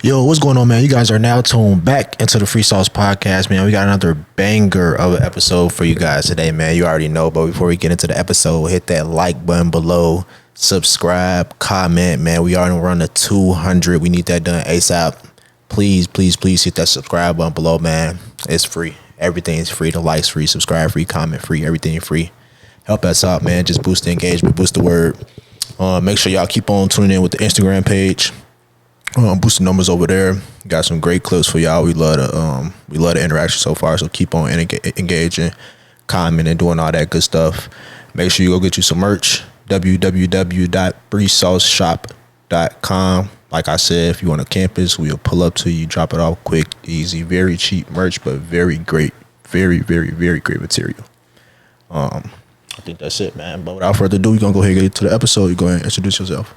Yo, what's going on, man? You guys are now tuned back into the Free Sauce Podcast, man. We got another banger of an episode for you guys today, man. You already know, but before we get into the episode, hit that like button below, subscribe, comment, man. We are on the 200. We need that done ASAP. Please hit that subscribe button below, man. It's free. Everything's free. The likes free, subscribe free, comment free, everything free. Help us out, man. Just boost the engagement, boost the word. Make sure y'all keep on tuning in with the Instagram page. Boost the numbers over there. Got some great clips for y'all. We love the interaction so far. So keep on engaging, commenting, doing all that good stuff. Make sure you go get you some merch. www.freesauceshop.com. Like I said, if you on a campus, we'll pull up to you, drop it off quick, easy, very cheap merch, but very great, very great material. I think that's it, man. But without further ado, we're gonna go ahead and get to the episode. You go ahead and introduce yourself.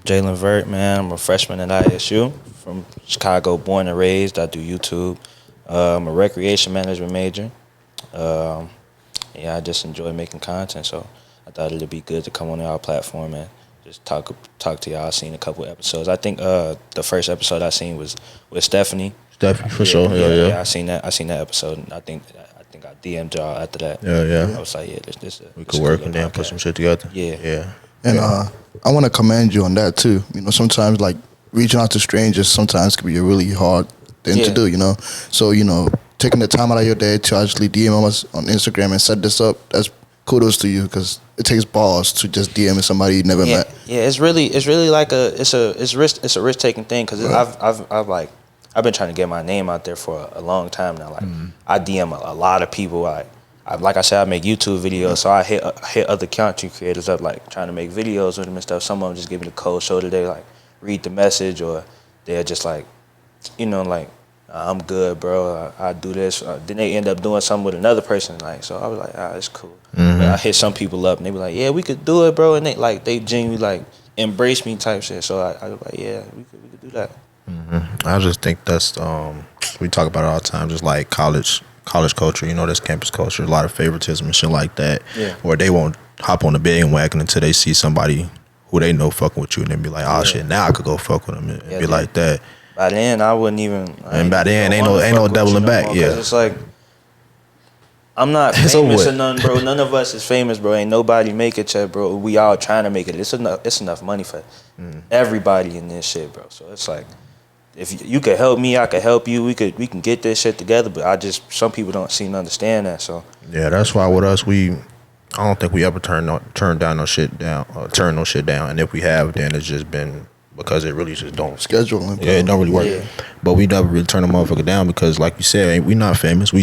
Jaylin Vert, man. I'm a freshman at ISU from Chicago, born and raised. I do YouTube. I'm a recreation management major. I just enjoy making content, so I thought it'd be good to come on our platform and just talk to y'all. I've seen a couple episodes. I think the first episode I seen was with Stephanie. Stephanie, for sure. Yeah. I seen that episode, and I think I DM'd y'all after that. Yeah. I was like, we could work and then put some shit together. Yeah. And I want to commend you on that too. You know, sometimes like reaching out to strangers sometimes can be a really hard thing to do. You know, so taking the time out of your day to actually DM us on Instagram and set this up. That's kudos to you because it takes balls to just DM somebody you never met. Yeah, it's really like it's a risk taking thing because right. I've been trying to get my name out there for a long time now. Like I DM a lot of people. Like I said, I make YouTube videos, so I hit other content creators up, like trying to make videos with them and stuff. Some of them just give me the cold shoulder. They like read the message, or they're just like, I'm good, bro. I do this. Then they end up doing something with another person. Like, so I was like, it's cool. Mm-hmm. But I hit some people up, and they be like, yeah, we could do it, bro. And they genuinely like embrace me type shit. So I was like, yeah, we could do that. Mm-hmm. I just think that's we talk about it all the time, just like college culture, this campus culture, a lot of favoritism and shit like that. Yeah. Or they won't hop on the bandwagon until they see somebody who they know fucking with you, and then be like, shit, now I could go fuck with them and be like that. By then, I wouldn't even. And by then, ain't no doubling back. Yeah, it's like I'm not famous or none, bro. None of us is famous, bro. Ain't nobody make it yet, bro. We all trying to make it. It's enough money for everybody in this shit, bro. So it's like, if you could help me, I could help you. We can get this shit together. But some people don't seem to understand that. So yeah, that's why with us, I don't think we ever turn no shit down. And if we have, then it's just been because it really just don't scheduling. Yeah, it don't really work. Yeah. But we never really turn a motherfucker down because, like you said, we not famous. We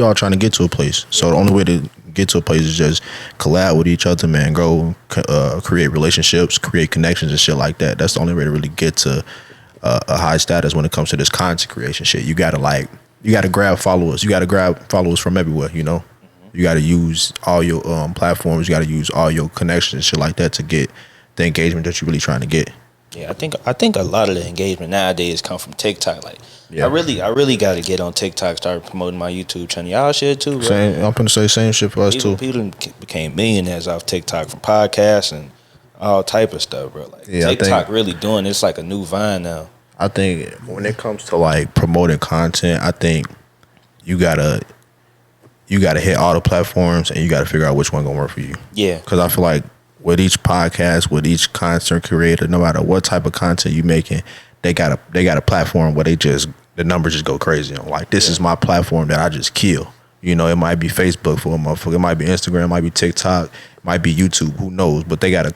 all trying to get to a place. So the only way to get to a place is just collab with each other, man. Go create relationships, create connections and shit like that. That's the only way to really get to a high status when it comes to this content creation shit. You gotta grab followers. You gotta grab followers from everywhere. You gotta use all your platforms. You gotta use all your connections and shit like that to get the engagement that you're really trying to get. Yeah, I think a lot of the engagement nowadays come from TikTok. Like, I really got to get on TikTok, start promoting my YouTube channel. Y'all should too, bro. I'm gonna say same shit for us too. People became millionaires off TikTok from podcasts and all type of stuff, bro. Like, TikTok really doing it's like a new Vine now. I think when it comes to like promoting content, I think you gotta hit all the platforms and you gotta figure out which one gonna work for you. Yeah, because I feel like with each podcast, with each content creator, no matter what type of content you making, they got a platform where the numbers just go crazy. Like, this is my platform that I just kill. It might be Facebook for a motherfucker, it might be Instagram, it might be TikTok, it might be YouTube, who knows? But they got a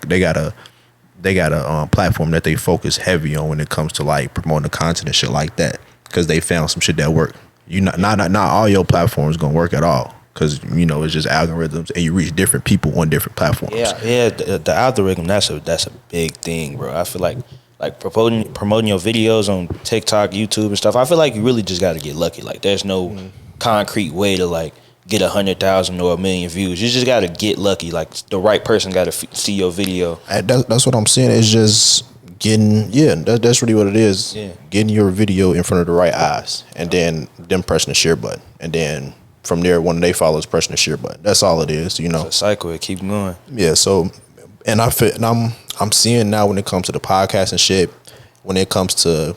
platform that they focus heavy on when it comes to like promoting the content and shit like that, because they found some shit that work. Not all your platforms gonna work at all. Because, it's just algorithms and you reach different people on different platforms. Yeah, the algorithm, that's a big thing, bro. I feel like promoting your videos on TikTok, YouTube and stuff, I feel like you really just got to get lucky. Like, there's no concrete way to, like, get 100,000 or 1 million views. You just got to get lucky. Like, the right person got to see your video. That's what I'm saying. It's just getting, that's really what it is. Yeah. Getting your video in front of the right eyes and then them pressing the share button. And then from there, one of they followers pressing the share button. That's all it is, It's a cycle. It keeps going. Yeah. So, and I'm seeing now when it comes to the podcast and shit, when it comes to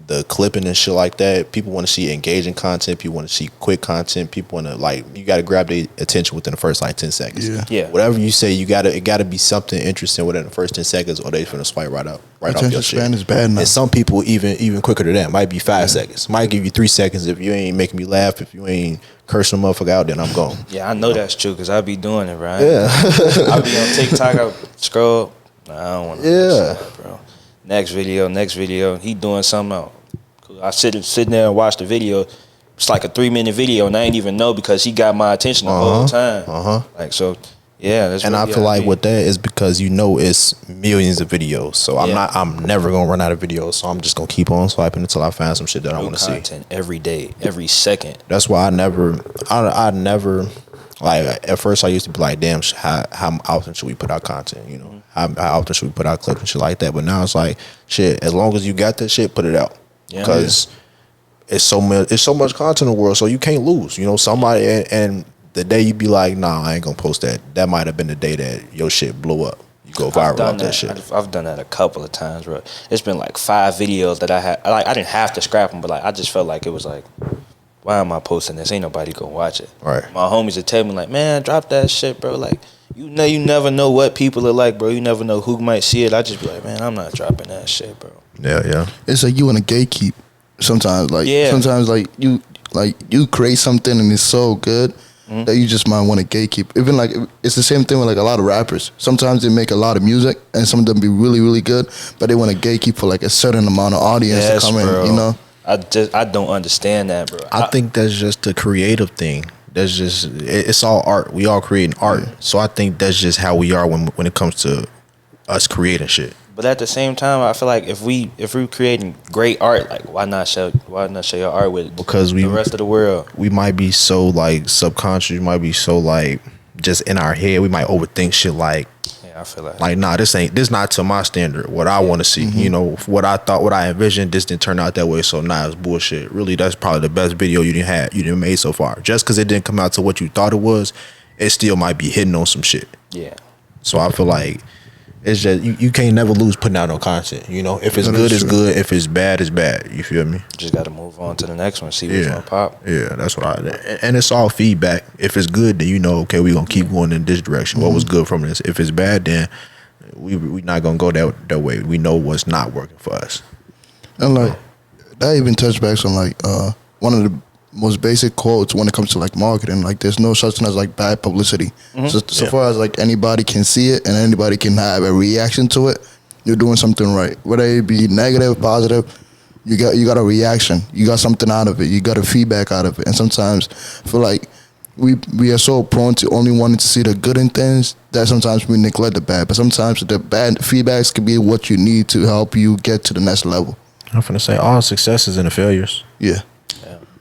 the clipping and shit like that. People want to see engaging content. People want to see quick content. People want to like, you got to grab their attention within the first like 10 seconds. Yeah. Whatever you say, it got to be something interesting within the first 10 seconds, or they finna swipe right off your Attention shit. span is bad now. And some people even quicker than that. Might be 5 seconds. Might give you 3 seconds if you ain't making me laugh. If you ain't cursing a motherfucker out, then I'm gone. Yeah, I know that's true because I be doing it, right? Yeah. I be on TikTok. I scroll. Nah, I don't want to. Yeah. Bro. Next video. He doing something else. I sitting there and watch the video. It's like a 3-minute video, and I ain't even know because he got my attention the whole time. Like so, yeah. That's And I feel like with that is because it's millions of videos. So I'm never gonna run out of videos. So I'm just gonna keep on swiping until I find some shit that I want to see. Content every day, every second. That's why I never like at first I used to be like, damn, how often should we put out content? You know, how often should we put out clips and shit like that? But now it's like, shit, as long as you got that shit, put it out. Because it's so much content in the world, so you can't lose. You know, somebody and the day you be like, nah, I ain't gonna post that. That might have been the day that your shit blew up. You go viral off that shit. I've done that a couple of times, bro. It's been like 5 videos that I had. Like I didn't have to scrap them, but like I just felt like it was like, why am I posting this? Ain't nobody gonna watch it. Right. My homies would tell me like, man, drop that shit, bro. Like you never know what people are like, bro. You never know who might see it. I just be like, man, I'm not dropping that shit, bro. Yeah. It's like you in a gatekeep sometimes. Like sometimes like you create something and it's so good that you just might want to gatekeep. Even like it's the same thing with like a lot of rappers. Sometimes they make a lot of music and some of them be really, really good, but they want to gatekeep for like a certain amount of audience to come in, you know? I don't understand that, bro. I think that's just a creative thing. That's just it's all art. We all creating art. So I think that's just how we are when it comes to us creating shit. But at the same time, I feel like if we're creating great art, like why not share your art with the rest of the world? We might be so like subconscious. We might be so like just in our head. We might overthink shit like. Yeah, I feel like nah, this not to my standard. What I want to see, you know, what I envisioned, this didn't turn out that way. So nah, it's bullshit. Really, that's probably the best video you didn't made so far. Just because it didn't come out to what you thought it was, it still might be hitting on some shit. Yeah. So I feel like. It's just you can't never lose putting out no content. You know, if it's good, it's good. If it's bad, it's bad. You feel me? Just got to move on to the next one. See what's gonna pop. Yeah, that's what and it's all feedback. If it's good, then you know, okay, we gonna keep going in this direction. What was good from this? If it's bad, then we not gonna go that way. We know what's not working for us. And like that even touched back on like one of the most basic quotes when it comes to like marketing. Like there's no such thing as like bad publicity. So far as like anybody can see it and anybody can have a reaction to it, you're doing something right. Whether it be negative, positive, you got a reaction. You got something out of it. You got a feedback out of it. And sometimes I feel like we are so prone to only wanting to see the good in things that sometimes we neglect the bad. But sometimes the bad feedbacks can be what you need to help you get to the next level. I'm finna say all successes and the failures. Yeah.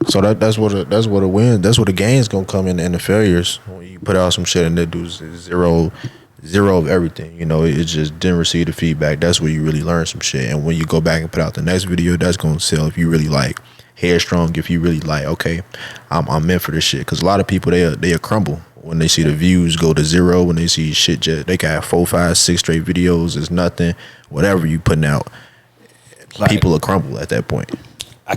So that's what a win. That's what the gain's gonna come in the failures. When you put out some shit and they do zero of everything, you know, it just didn't receive the feedback. That's where you really learn some shit. And when you go back and put out the next video, that's gonna sell if you really like headstrong. If you really like, okay, I'm meant for this shit. Because a lot of people they'll crumble when they see the views go to zero. When they see shit, they can have 4, 5, 6 straight videos. It's nothing. Whatever you putting out, people will crumble at that point. I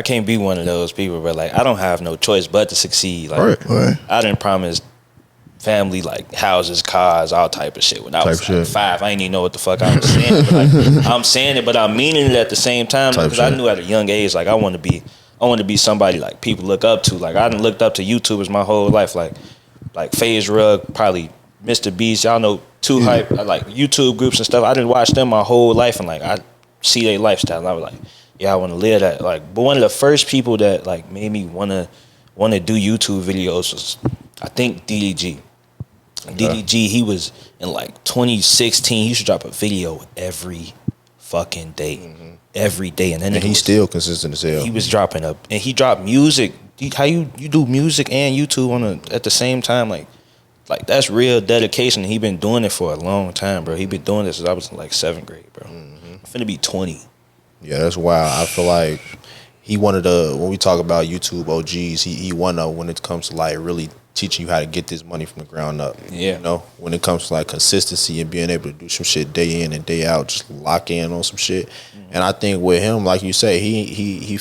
can't be one of those people, but like I don't have no choice but to succeed. Like right. I didn't promise family like houses, cars, all type of shit when I was like 5. I didn't even know what the fuck I was saying. But like, I'm saying it, but I'm meaning it at the same time because I knew at a young age like I want to be somebody like people look up to. Like I done looked up to YouTubers my whole life, like FaZe Rug, probably Mr. Beast. Y'all know Too Hype, like YouTube groups and stuff. I didn't watch them my whole life, and like I see their lifestyle, and I was like, yeah, I want to live that. Like, but one of the first people that like made me wanna do YouTube videos was I think DDG. DDG, he was in like 2016. He used to drop a video every fucking day, every day, and then he's still consistent as hell. He was dropping and he dropped music. How you do music and YouTube at the same time? Like that's real dedication. He been doing it for a long time, bro. He been doing this since I was in like 7th grade, bro. I'm finna be 20. Yeah, that's wild. I feel like he one of the, when we talk about YouTube OGs, he one of, when it comes to like really teaching you how to get this money from the ground up. Yeah. You know, when it comes to like consistency and being able to do some shit day in and day out, just lock in on some shit. And I think with him, like you say, he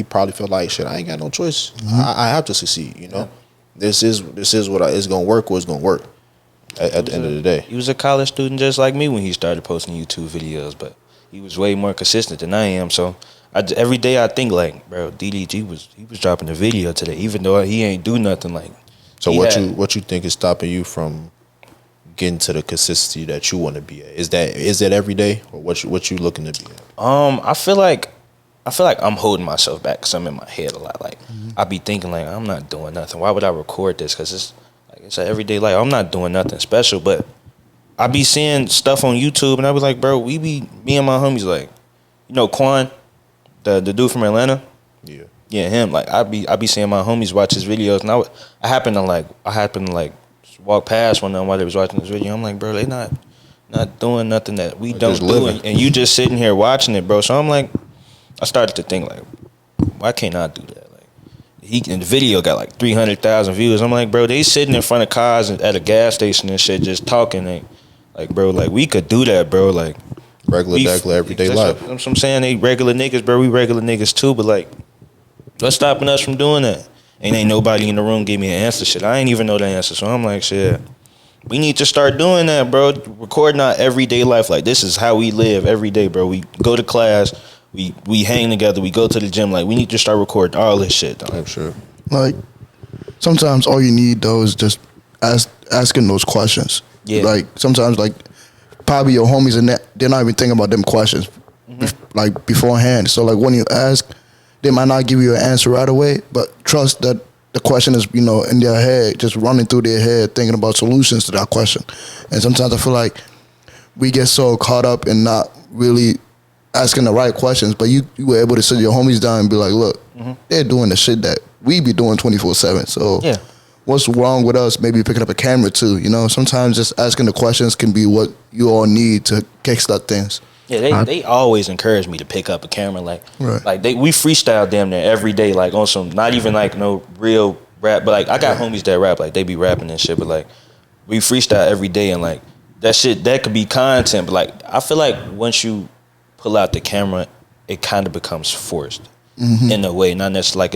probably felt like, shit, I ain't got no choice. I have to succeed, you know. This is what it's gonna work, or it's gonna work at the end of the day. He was a college student just like me when he started posting YouTube videos, but he was way more consistent than I am. So every day I think like, bro, DDG was dropping a video today, even though he ain't do nothing. Like, so what you think is stopping you from getting to the consistency that you want to be at? Is that every day, or what you looking to be at? I feel like I'm holding myself back because I'm in my head a lot. Like, I be thinking like, I'm not doing nothing. Why would I record this? Because it's an everyday life. I'm not doing nothing special, but I be seeing stuff on YouTube, and I be like, bro, me and my homies, like, you know, Quan, the dude from Atlanta. Yeah, him. Like, I be seeing my homies watch his videos, and I happen to walk past one of them while they was watching this video. I'm like, bro, they not doing nothing that we don't do, and you just sitting here watching it, bro. So I'm like, I started to think like, why can't I do that? Like, and the video got like 300,000 views. I'm like, bro, they sitting in front of cars at a gas station and shit, just talking. And, like, bro, like, we could do that, bro. Like, regular everyday life. That's what I'm saying. They regular niggas, bro. We regular niggas too. But like, what's stopping us from doing that? And ain't nobody in the room give me an answer. Shit, I ain't even know the answer. So I'm like, shit, we need to start doing that, bro. Recording our everyday life. Like, this is how we live every day, bro. We go to class. We hang together. We go to the gym. Like, we need to start recording all this shit, though. I'm sure. Like, sometimes all you need though is just asking those questions. Yeah. Like, sometimes, like, probably your homies and they're not even thinking about them questions like beforehand. So like, when you ask, they might not give you an answer right away, but trust that the question is, you know, in their head, just running through their head, thinking about solutions to that question. And sometimes I feel like we get so caught up in not really asking the right questions, but you were able to sit your homies down and be like, look, they're doing the shit that we be doing 24/7. So yeah, what's wrong with us maybe picking up a camera too? You know, sometimes just asking the questions can be what you all need to kickstart things. Yeah, they always encourage me to pick up a camera. Like, right. Like we freestyle damn near every day, like on some, not even like no real rap, but like I got homies that rap, like they be rapping and shit, but like we freestyle every day, and like that shit, that could be content, but like I feel like once you pull out the camera, it kind of becomes forced in a way. Not necessarily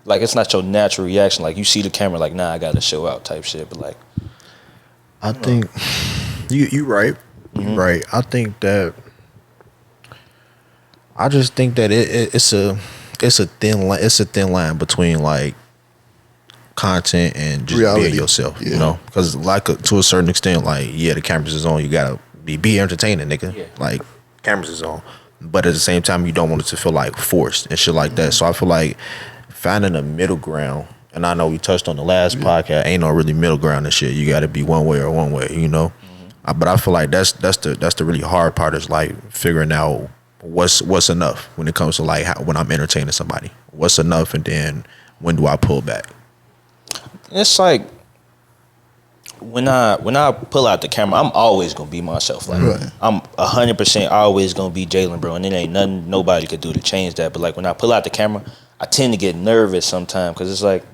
like it's not your natural reaction. Like, you see the camera, like, nah, I gotta show out type shit. But like, I think you right. You right. I just think that it's a thin line between like content and just reality. being yourself. You know, because like to a certain extent, like, yeah, the cameras is on. You gotta be entertaining, nigga. Yeah. Like, cameras is on, but at the same time, you don't want it to feel like forced and shit like that. So I feel like finding a middle ground, and I know we touched on the last podcast, ain't no really middle ground and shit. You got to be one way or one way, you know. But I feel like that's the really hard part, is like figuring out what's enough when it comes to like when I'm entertaining somebody. What's enough, and then when do I pull back? it's like when I pull out the camera, I'm always gonna be myself. Like, I'm 100% always gonna be Jaylin, bro, and it ain't nothing nobody could do to change that. But like, when I pull out the camera, I tend to get nervous sometimes, because it's like,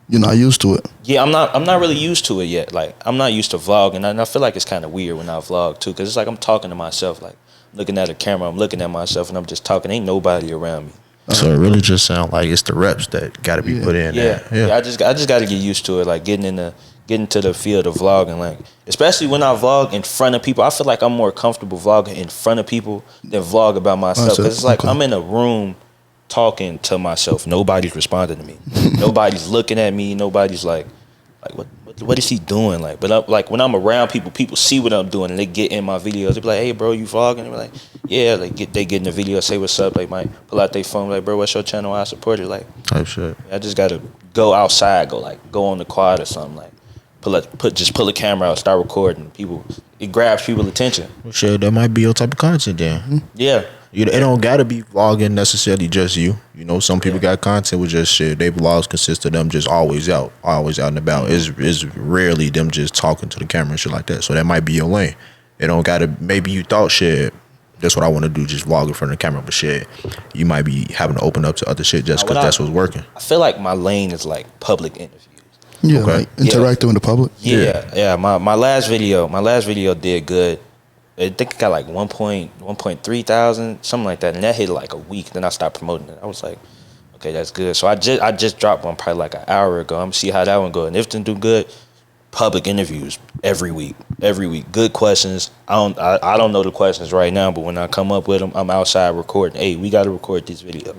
you're not used to it. Yeah, I'm not really used to it yet. Like, I'm not used to vlogging, and I feel like it's kind of weird when I vlog too, because it's like I'm talking to myself, like looking at a camera, I'm looking at myself, and I'm just talking. Ain't nobody around me. So it really just sounds like it's the reps that got to be put in. Yeah. I just got to get used to it, like getting to the field of vlogging, like especially when I vlog in front of people. I feel like I'm more comfortable vlogging in front of people than vlog about myself, because it's like I'm in a room talking to myself. Nobody's responding to me. Nobody's looking at me. Nobody's like what is he doing? Like, but like when I'm around people, people see what I'm doing and they get in my videos. They be like, hey, bro, you vlogging? They be like, yeah. They get in the video, say what's up. They might pull out their phone, like, bro, what's your channel? I support it. Like, type shit. I just gotta go outside, go on the quad or something. Like, pull a camera out, start recording. People, it grabs people's attention. Well, shit, that might be your type of content then. Yeah. It don't gotta be vlogging necessarily just you. You know, some people got content with just shit. They vlogs consist of them just always out and about. It's rarely them just talking to the camera and shit like that. So that might be your lane. It don't gotta. Maybe you thought shit. that's what I want to do, just vlog in front of the camera. But shit, you might be having to open up to other shit just because that's what's working. I feel like my lane is like public interviews. Yeah, okay. Like interacting with the public. Yeah. My last video did good. I think it got like 1.3 thousand, something like that, and that hit like a week. Then I stopped promoting it. I was like, okay, that's good. So I just dropped one probably like an hour ago. I'm gonna see how that one go, and if it do good, public interviews every week. Good questions. I don't know the questions right now, but when I come up with them, I'm outside recording. Hey, we got to record this video.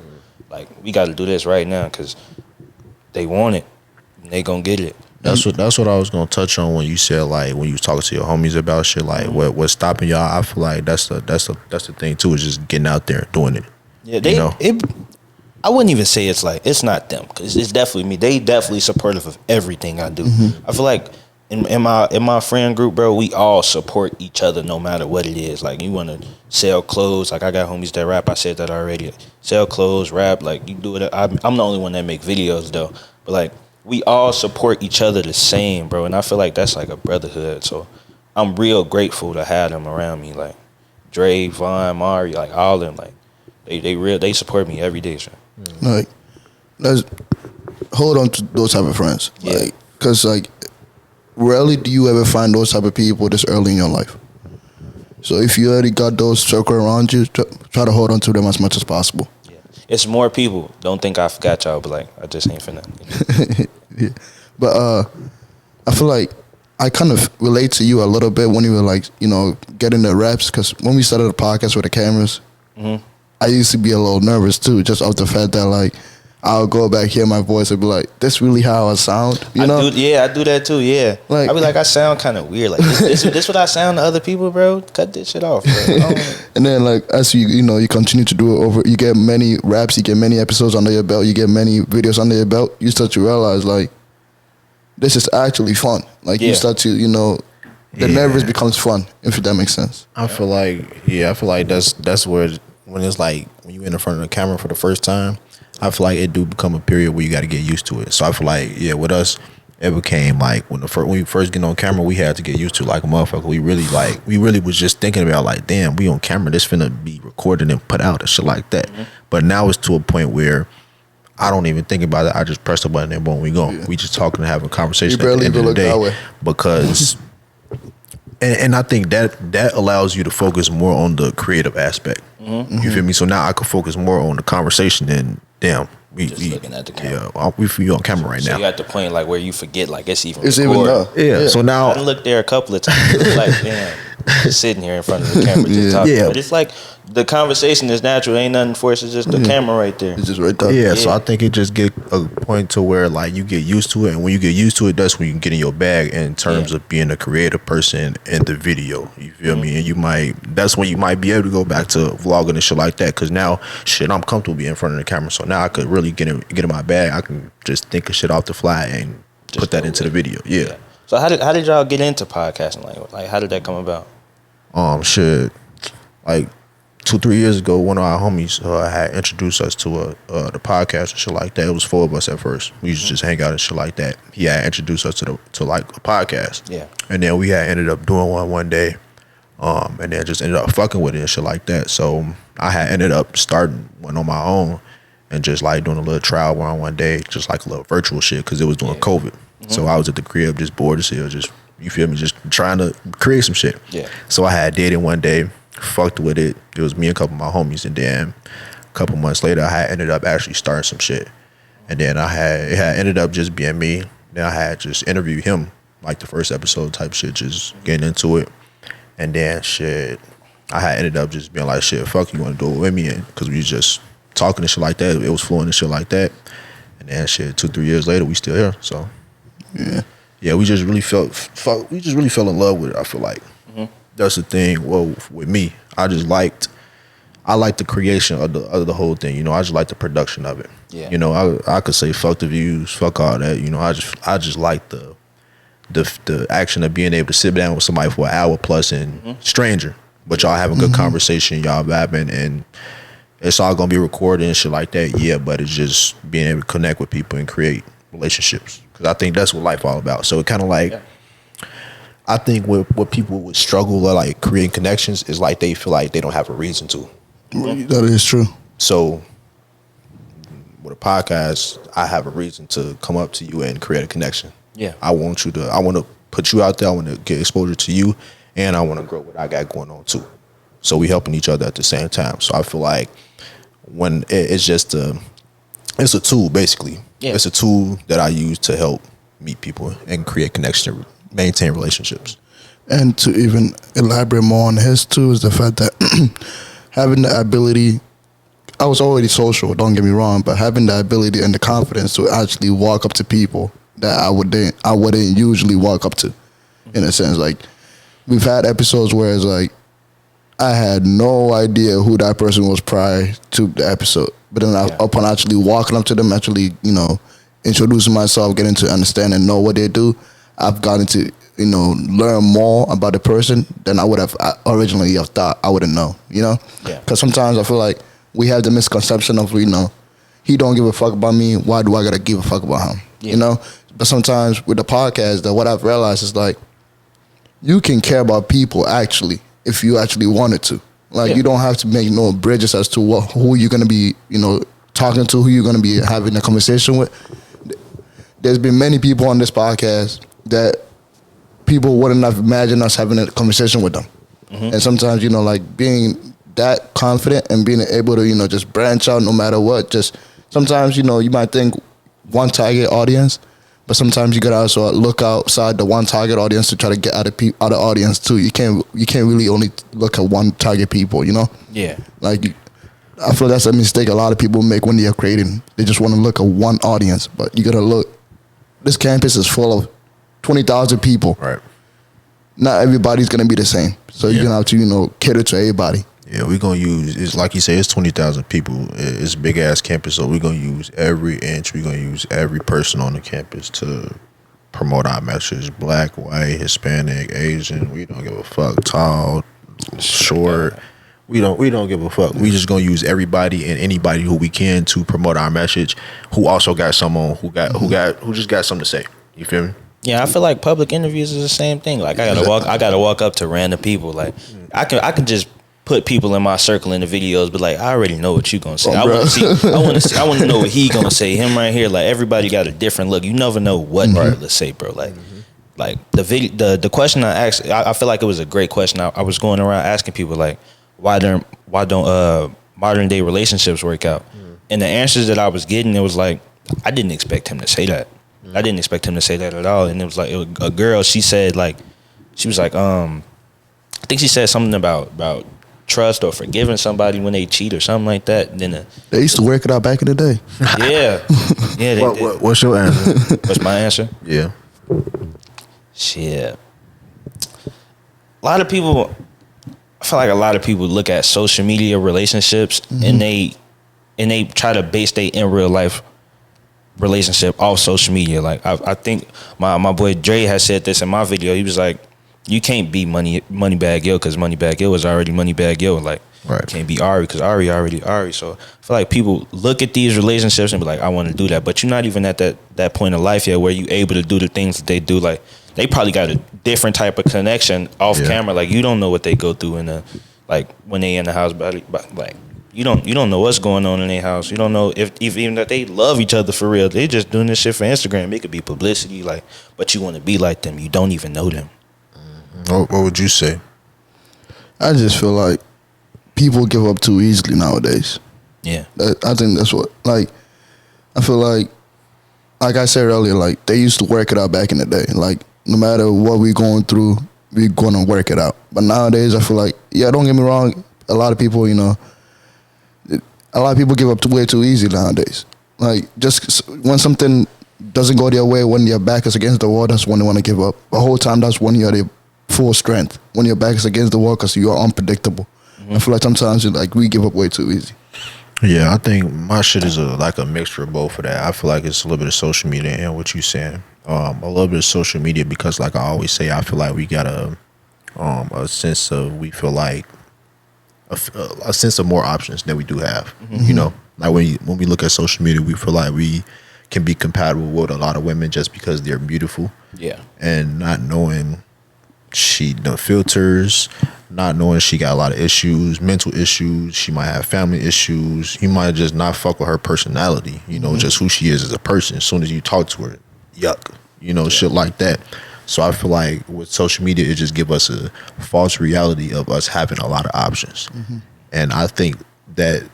Like, we got to do this right now because they want it and they gonna get it. That's what I was gonna touch on when you said, like, when you was talking to your homies about shit, like what's stopping y'all. I feel like that's the thing too, is just getting out there and doing it. Yeah, I wouldn't even say it's like, it's not them, because it's definitely me. They definitely supportive of everything I do. I feel like in my friend group, bro, we all support each other no matter what it is. Like, you want to sell clothes, like I got homies that rap. I said that already. Sell clothes, rap, like you do it. I'm the only one that make videos though, but like we all support each other the same, bro. And I feel like that's like a brotherhood. So I'm real grateful to have them around me, like Dre, Vaughn, Mari, like all of them. Like they support me every day, sir. Like, let's hold on to those type of friends. Yeah. Like, cause like, rarely do you ever find those type of people this early in your life. So if you already got those circle around you, try to hold on to them as much as possible. Yeah. It's more people. Don't think I forgot y'all, but like, I just ain't finna. Yeah. But I feel like I kind of relate to you a little bit when you were like, you know, getting the reps. Because when we started the podcast with the cameras, I used to be a little nervous too, just off the fact that like I'll go back, hear my voice, and be like, "This really how I sound," you know? I do that too. Yeah, like, I be like, I sound kind of weird. Like, this what I sound to other people, bro. Cut this shit off, bro. And then like as you continue to do it over, you get many raps, you get many episodes under your belt, you get many videos under your belt. You start to realize like this is actually fun. Like you start to the nervous becomes fun, if that makes sense. I feel like that's where when it's like when you in front of the camera for the first time. I feel like it do become a period where you got to get used to it. So I feel like, with us, it became like when we first get on camera, we had to get used to like a motherfucker. We really was just thinking about like, damn, we on camera, this finna be recorded and put out and shit like that. But now it's to a point where I don't even think about it. I just press the button and boom, we go. We just talking and having a conversation at the end of the day. Because, and I think that allows you to focus more on the creative aspect. You feel me? So now I can focus more on the conversation and damn, we looking at the camera. Yeah, we on camera right now. So you at the point like where you forget like it's even Yeah. So now I looked there a couple of times. It's like, damn, just sitting here in front of the camera just talking. But it's like the conversation is natural. Ain't nothing for it. It's just the camera right there. It's just right there. Yeah. So I think it just get a point to where like you get used to it, and when you get used to it, that's when you can get in your bag in terms of being a creative person in the video. You feel me? And that's when you might be able to go back to vlogging and shit like that. Because now, I'm comfortable being in front of the camera. So now I could really get in my bag. I can just think of shit off the fly and just put that into the video. Yeah. So how did y'all get into podcasting? Like how did that come about? Like 2-3 years ago, one of our homies had introduced us to the podcast and shit like that. It was 4 of us at first. We used to just hang out and shit like that. He had introduced us to like a podcast. Yeah. And then we had ended up doing one day, and then just ended up fucking with it and shit like that. So I had ended up starting one on my own and just like doing a little trial one day, just like a little virtual shit because it was during COVID. So I was at the crib just bored as hell, just, you feel me, just trying to create some shit. Yeah. So I had did it one day, fucked with it. It was me and a couple of my homies, and then a couple months later, I had ended up actually starting some shit. And then it had ended up just being me. Then I had just interviewed him, like the first episode type shit, just getting into it. And then I had ended up just being like, shit, fuck, you want to do it with me? Because we was just talking and shit like that. It was flowing and shit like that. And then 2-3 years later, we still here. So yeah, we just really fell in love with it. I feel like that's the thing. Well, with me, I like the creation of the whole thing. I just like the production of it. Yeah. I could say fuck the views, fuck all that. I just like the action of being able to sit down with somebody for an hour plus and stranger, but y'all having good conversation, y'all vibing, and it's all gonna be recorded and shit like that. Yeah, but it's just being able to connect with people and create relationships. Because I think that's what life all about. So it kind of like, I think what people would struggle with, like creating connections, is like they feel like they don't have a reason to. That is true. So with a podcast, I have a reason to come up to you and create a connection. Yeah. I want to put you out there. I want to get exposure to you, and I want to grow what I got going on too. So we helping each other at the same time. So I feel like when it's just it's a tool basically. Yeah. It's a tool that I use to help meet people and create connection, maintain relationships. And to even elaborate more on his too is the fact that having the ability, I was already social, don't get me wrong, but having the ability and the confidence to actually walk up to people that I wouldn't usually walk up to, in a sense. Like, we've had episodes where it's like, I had no idea who that person was prior to the episode. But then upon actually walking up to them, actually, introducing myself, getting to understand and know what they do, I've gotten to, learn more about the person than I would have originally thought I wouldn't know, Yeah. Because sometimes I feel like we have the misconception of, he don't give a fuck about me, why do I gotta give a fuck about him? Yeah. But sometimes with the podcast, what I've realized is like, you can care about people actually, if you actually wanted to. Like, you don't have to make no bridges as to who you're gonna be, talking to, who you're gonna be having a conversation with. There's been many people on this podcast that people wouldn't have imagined us having a conversation with them. Mm-hmm. And sometimes, like being that confident and being able to, just branch out no matter what. Just sometimes, you might think one target audience, but sometimes you gotta also look outside the one target audience to try to get other audience too. You can't really only look at one target people, Yeah. Like, I feel that's a mistake a lot of people make when they're creating. They just want to look at one audience, but you gotta look. This campus is full of 20,000 people. Right. Not everybody's gonna be the same, so you're gonna have to cater to everybody. Yeah, we're gonna use, it's like you say, it's 20,000 people. It's a big ass campus, so we're gonna use every inch. We're gonna use every person on the campus to promote our message. Black, white, Hispanic, Asian. We don't give a fuck. Tall, short. We don't give a fuck. We just gonna use everybody and anybody who we can to promote our message. Who also got someone who just got something to say. You feel me? Yeah, I feel like public interviews is the same thing. Like, I gotta walk up to random people. Like, I can just put people in my circle in the videos, but like, I already know what you gonna say. I want to know what he gonna say. Him right here. Like, everybody got a different look. You never know what to say, bro. Like, like the question I asked, I feel like it was a great question. I was going around asking people like, why don't modern day relationships work out? And the answers that I was getting, it was like, I didn't expect him to say that. I didn't expect him to say that at all. And it was like, a girl, she said like, she was like, I think she said something about trust or forgiving somebody when they cheat or something like that. And then they used to work it out back in the day. Yeah. What's your answer? What's my answer? Yeah. Shit. I feel like a lot of people look at social media relationships and they try to base their in real life relationship off social media. Like, I think my boy Dre has said this in my video. He was like, you can't be Moneybag Yo because Moneybag Yo was already Moneybag Yo. Like, right. You can't be Ari because Ari already Ari. So I feel like people look at these relationships and be like, I want to do that. But you're not even at that point of life yet where you able to do the things that they do. Like, they probably got a different type of connection off camera. Like, you don't know what they go through when they in the house. But like, you don't know what's going on in their house. You don't know if even that they love each other for real. They just doing this shit for Instagram. It could be publicity, like, but you want to be like them. You don't even know them. What would you say? I just feel like people give up too easily nowadays. Yeah. I think that's what, like, I feel like I said earlier, like, they used to work it out back in the day. Like, no matter what we're going through, we're going to work it out. But nowadays, I feel like, don't get me wrong, a lot of people, give up way too easy nowadays. Like, just when something doesn't go their way, when your back is against the wall, that's when they want to give up. The whole time, that's when you're at full strength. When your back is against the wall, because you are unpredictable. I feel like sometimes we give up way too easy. Yeah, I think my shit is like a mixture of both of that. I feel like it's a little bit of social media and what you saying. A little bit of social media because, like I always say, I feel like we got a sense of, we feel like a sense of more options than we do have. Like when we look at social media, we feel like we can be compatible with a lot of women just because they're beautiful. Yeah. And not knowing she the filters, not knowing she got a lot of issues, mental issues. She might have family issues. You might just not fuck with her personality. You know, just who she is as a person. As soon as you talk to her, yuck. You know, shit like that. So I feel like with social media, it just give us a false reality of us having a lot of options, and I think that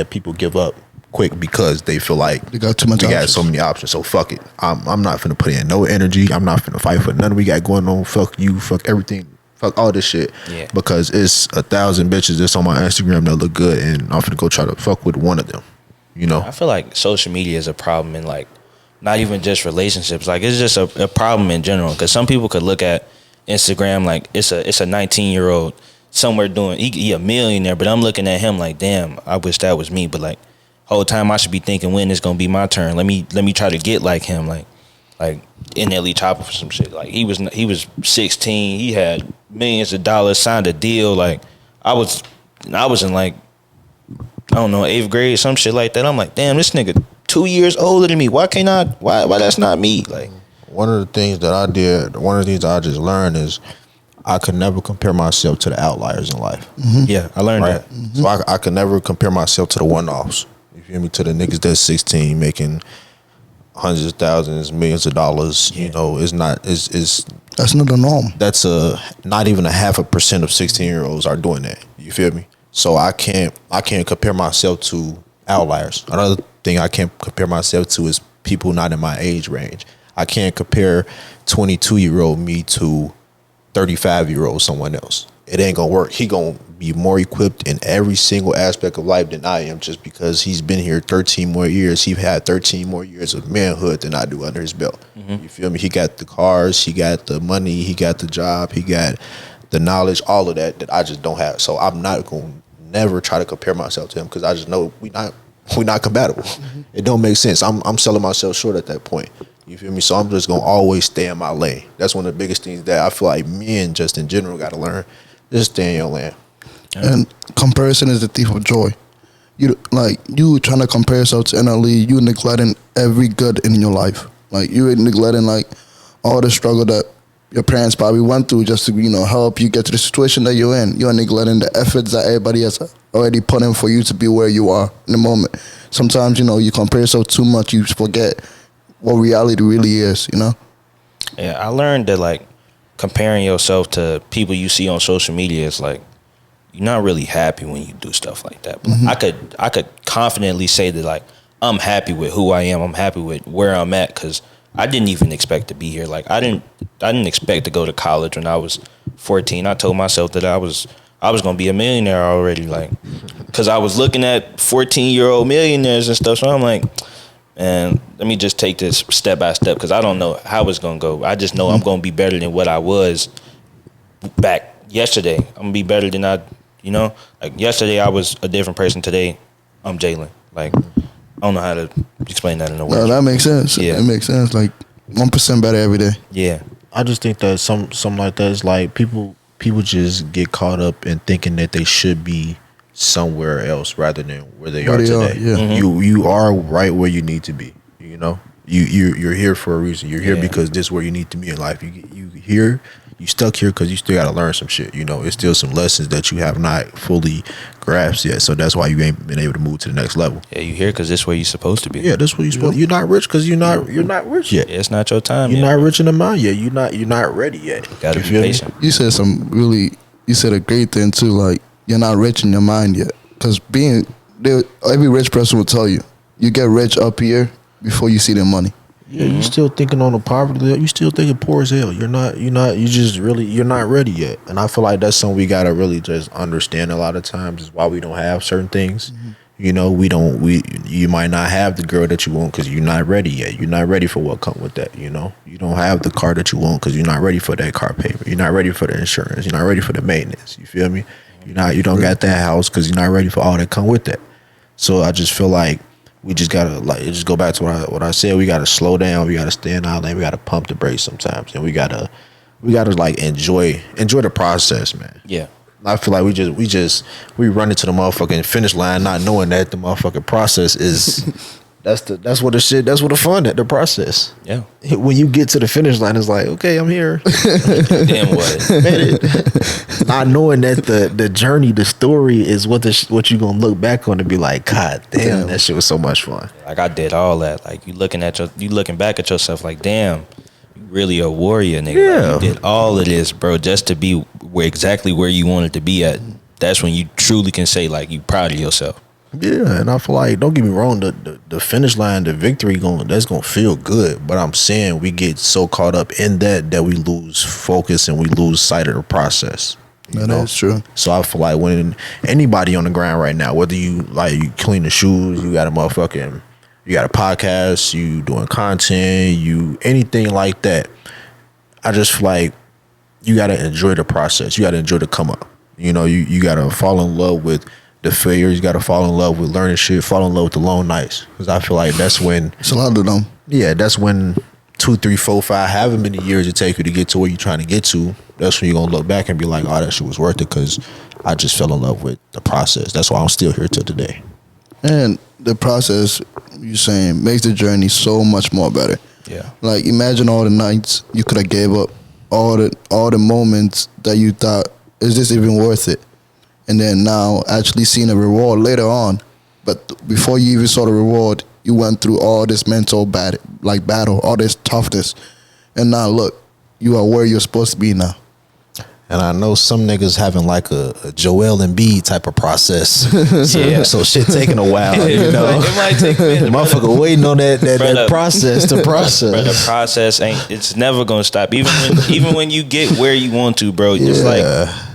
people give up quick because they feel like they got too much. We got so many options, so fuck it. I'm not finna put in no energy. I'm not finna fight for none we got going on. Fuck you. Fuck everything. Fuck all this shit. Yeah. Because it's 1,000 bitches that's on my Instagram that look good, and I'm finna go try to fuck with one of them. You know. I feel like social media is a problem in like not even just relationships. Like it's just a problem in general. Because some people could look at Instagram like it's a 19-year-old somewhere doing he a millionaire, but I'm looking at him like, damn, I wish that was me. But like whole time I should be thinking when it's gonna be my turn. Let me try to get like him, like in Ellie Chopper for some shit. Like he was 16, he had millions of dollars, signed a deal. Like I was in like, I don't know, 8th grade, some shit like that. I'm like, damn, this nigga 2 years older than me. Why that's not me? Like one of the things that I just learned is I could never compare myself to the outliers in life. Yeah, I learned that. So I could never compare myself to the one-offs. You feel me? To the niggas that's 16 making hundreds of thousands, millions of dollars. You know, it's that's not the norm. That's not even 0.5% of 16-year-olds are doing that. You feel me? So I can't compare myself to outliers. Another thing I can't compare myself to is people not in my age range. I can't compare 22-year-old me to 35-year-old someone else. It ain't gonna work. He gonna be more equipped in every single aspect of life than I am, just because he's been here 13 more years. He had 13 more years of manhood than I do under his belt. You feel me? He got the cars, he got the money, he got the job, he got the knowledge, all of that I just don't have. So I'm not gonna never try to compare myself to him, because I just know we not compatible. It don't make sense. I'm selling myself short at that point. You feel me? So I'm just gonna always stay in my lane. That's one of the biggest things that I feel like men just in general gotta learn. Just stay in your lane. And comparison is the thief of joy. You trying to compare yourself to NLE, you neglecting every good in your life. Like you neglecting like all the struggle that your parents probably went through just to, help you get to the situation that you're in. You're neglecting the efforts that everybody has already put in for you to be where you are in the moment. Sometimes, you compare yourself too much, you forget what reality really is, Yeah, I learned that like comparing yourself to people you see on social media is like, you're not really happy when you do stuff like that. But I could confidently say that like I'm happy with who I am. I'm happy with where I'm at, because I didn't even expect to be here. Like I didn't expect to go to college when I was 14. I told myself that I was gonna be a millionaire already, like, because I was looking at 14-year-old millionaires and stuff. So I'm like, and let me just take this step by step, because I don't know how it's gonna go. I just know I'm gonna be better than what I was back yesterday. I'm gonna be better than like yesterday I was a different person. Today I'm Jaylin. Like I don't know how to explain that in a way. No, that makes sense. Yeah, it makes sense. Like 1% better every day. Yeah, I just think that something like that is like people just get caught up in thinking that they should be somewhere else rather than where they are today. You are right where you need to be. You're here for a reason. You're here because this is where you need to be in life. You stuck here because you still got to learn some shit. It's still some lessons that you have not fully grasped yet. So that's why you ain't been able to move to the next level. Yeah, you here because this is where you're supposed to be. Yeah, that's where you're supposed. You're not rich because you're not rich yet. Yeah, it's not your time. You're not rich in the mind yet. You're not ready yet. Gotta be patient. You said you said a great thing too. Like you're not rich in your mind yet, because every rich person will tell you get rich up here before you see their money. Yeah, you still thinking on the poverty level. You still thinking poor as hell. You're not ready yet. And I feel like that's something we gotta really just understand a lot of times, is why we don't have certain things. You might not have the girl that you want because you're not ready yet. You're not ready for what comes with that. You don't have the car that you want because you're not ready for that car payment. You're not ready for the insurance. You're not ready for the maintenance. You feel me? You don't got that house because you're not ready for all that come with that. So I just feel like we just gotta just go back to what I said. We gotta slow down. We gotta stay in our lane. We gotta pump the brakes sometimes, and we gotta like enjoy the process, man. Yeah. I feel like we run into the motherfucking finish line not knowing that the motherfucking process is That's what the fun at the process. Yeah. When you get to the finish line, it's like, okay, I'm here. Then what? Not knowing that the journey, the story is what you gonna look back on and be like, God damn, that shit was so much fun. Like I did all that. Like you looking back at yourself like, damn, you really a warrior, nigga. Yeah. Like, you did all of this, bro, just to be exactly where you wanted to be at. That's when you truly can say like you proud of yourself. Yeah, and I feel like, don't get me wrong, the finish line, the victory that's gonna feel good. But I'm saying we get so caught up in that we lose focus and we lose sight of the process. That's true. So I feel like when anybody on the ground right now, whether you clean the shoes, you got a podcast, you doing content, you anything like that, I just feel like you gotta enjoy the process. You gotta enjoy the come up. You know, you gotta fall in love with the failures. You gotta fall in love with learning shit. Fall in love with the long nights, because I feel like that's when it's a lot of them. Yeah, that's when 2, 3, 4, 5, however many years it take you to get to where you're trying to get to. That's when you're gonna look back and be like, oh, that shit was worth it, because I just fell in love with the process. That's why I'm still here till today. And the process, you saying, makes the journey so much more better. Yeah. Like imagine all the nights you could have gave up, all the moments that you thought, is this even worth it? And then now actually seeing a reward later on, but before you even saw the reward, you went through all this mental battle, all this toughness, and now look, you are where you're supposed to be now. And I know some niggas having like a Joel Embiid type of process. So shit taking a while, you know. It might take a minute. Motherfucker waiting on that process to process. Bro, the process it's never gonna stop. Even when you get where you want to, bro, just like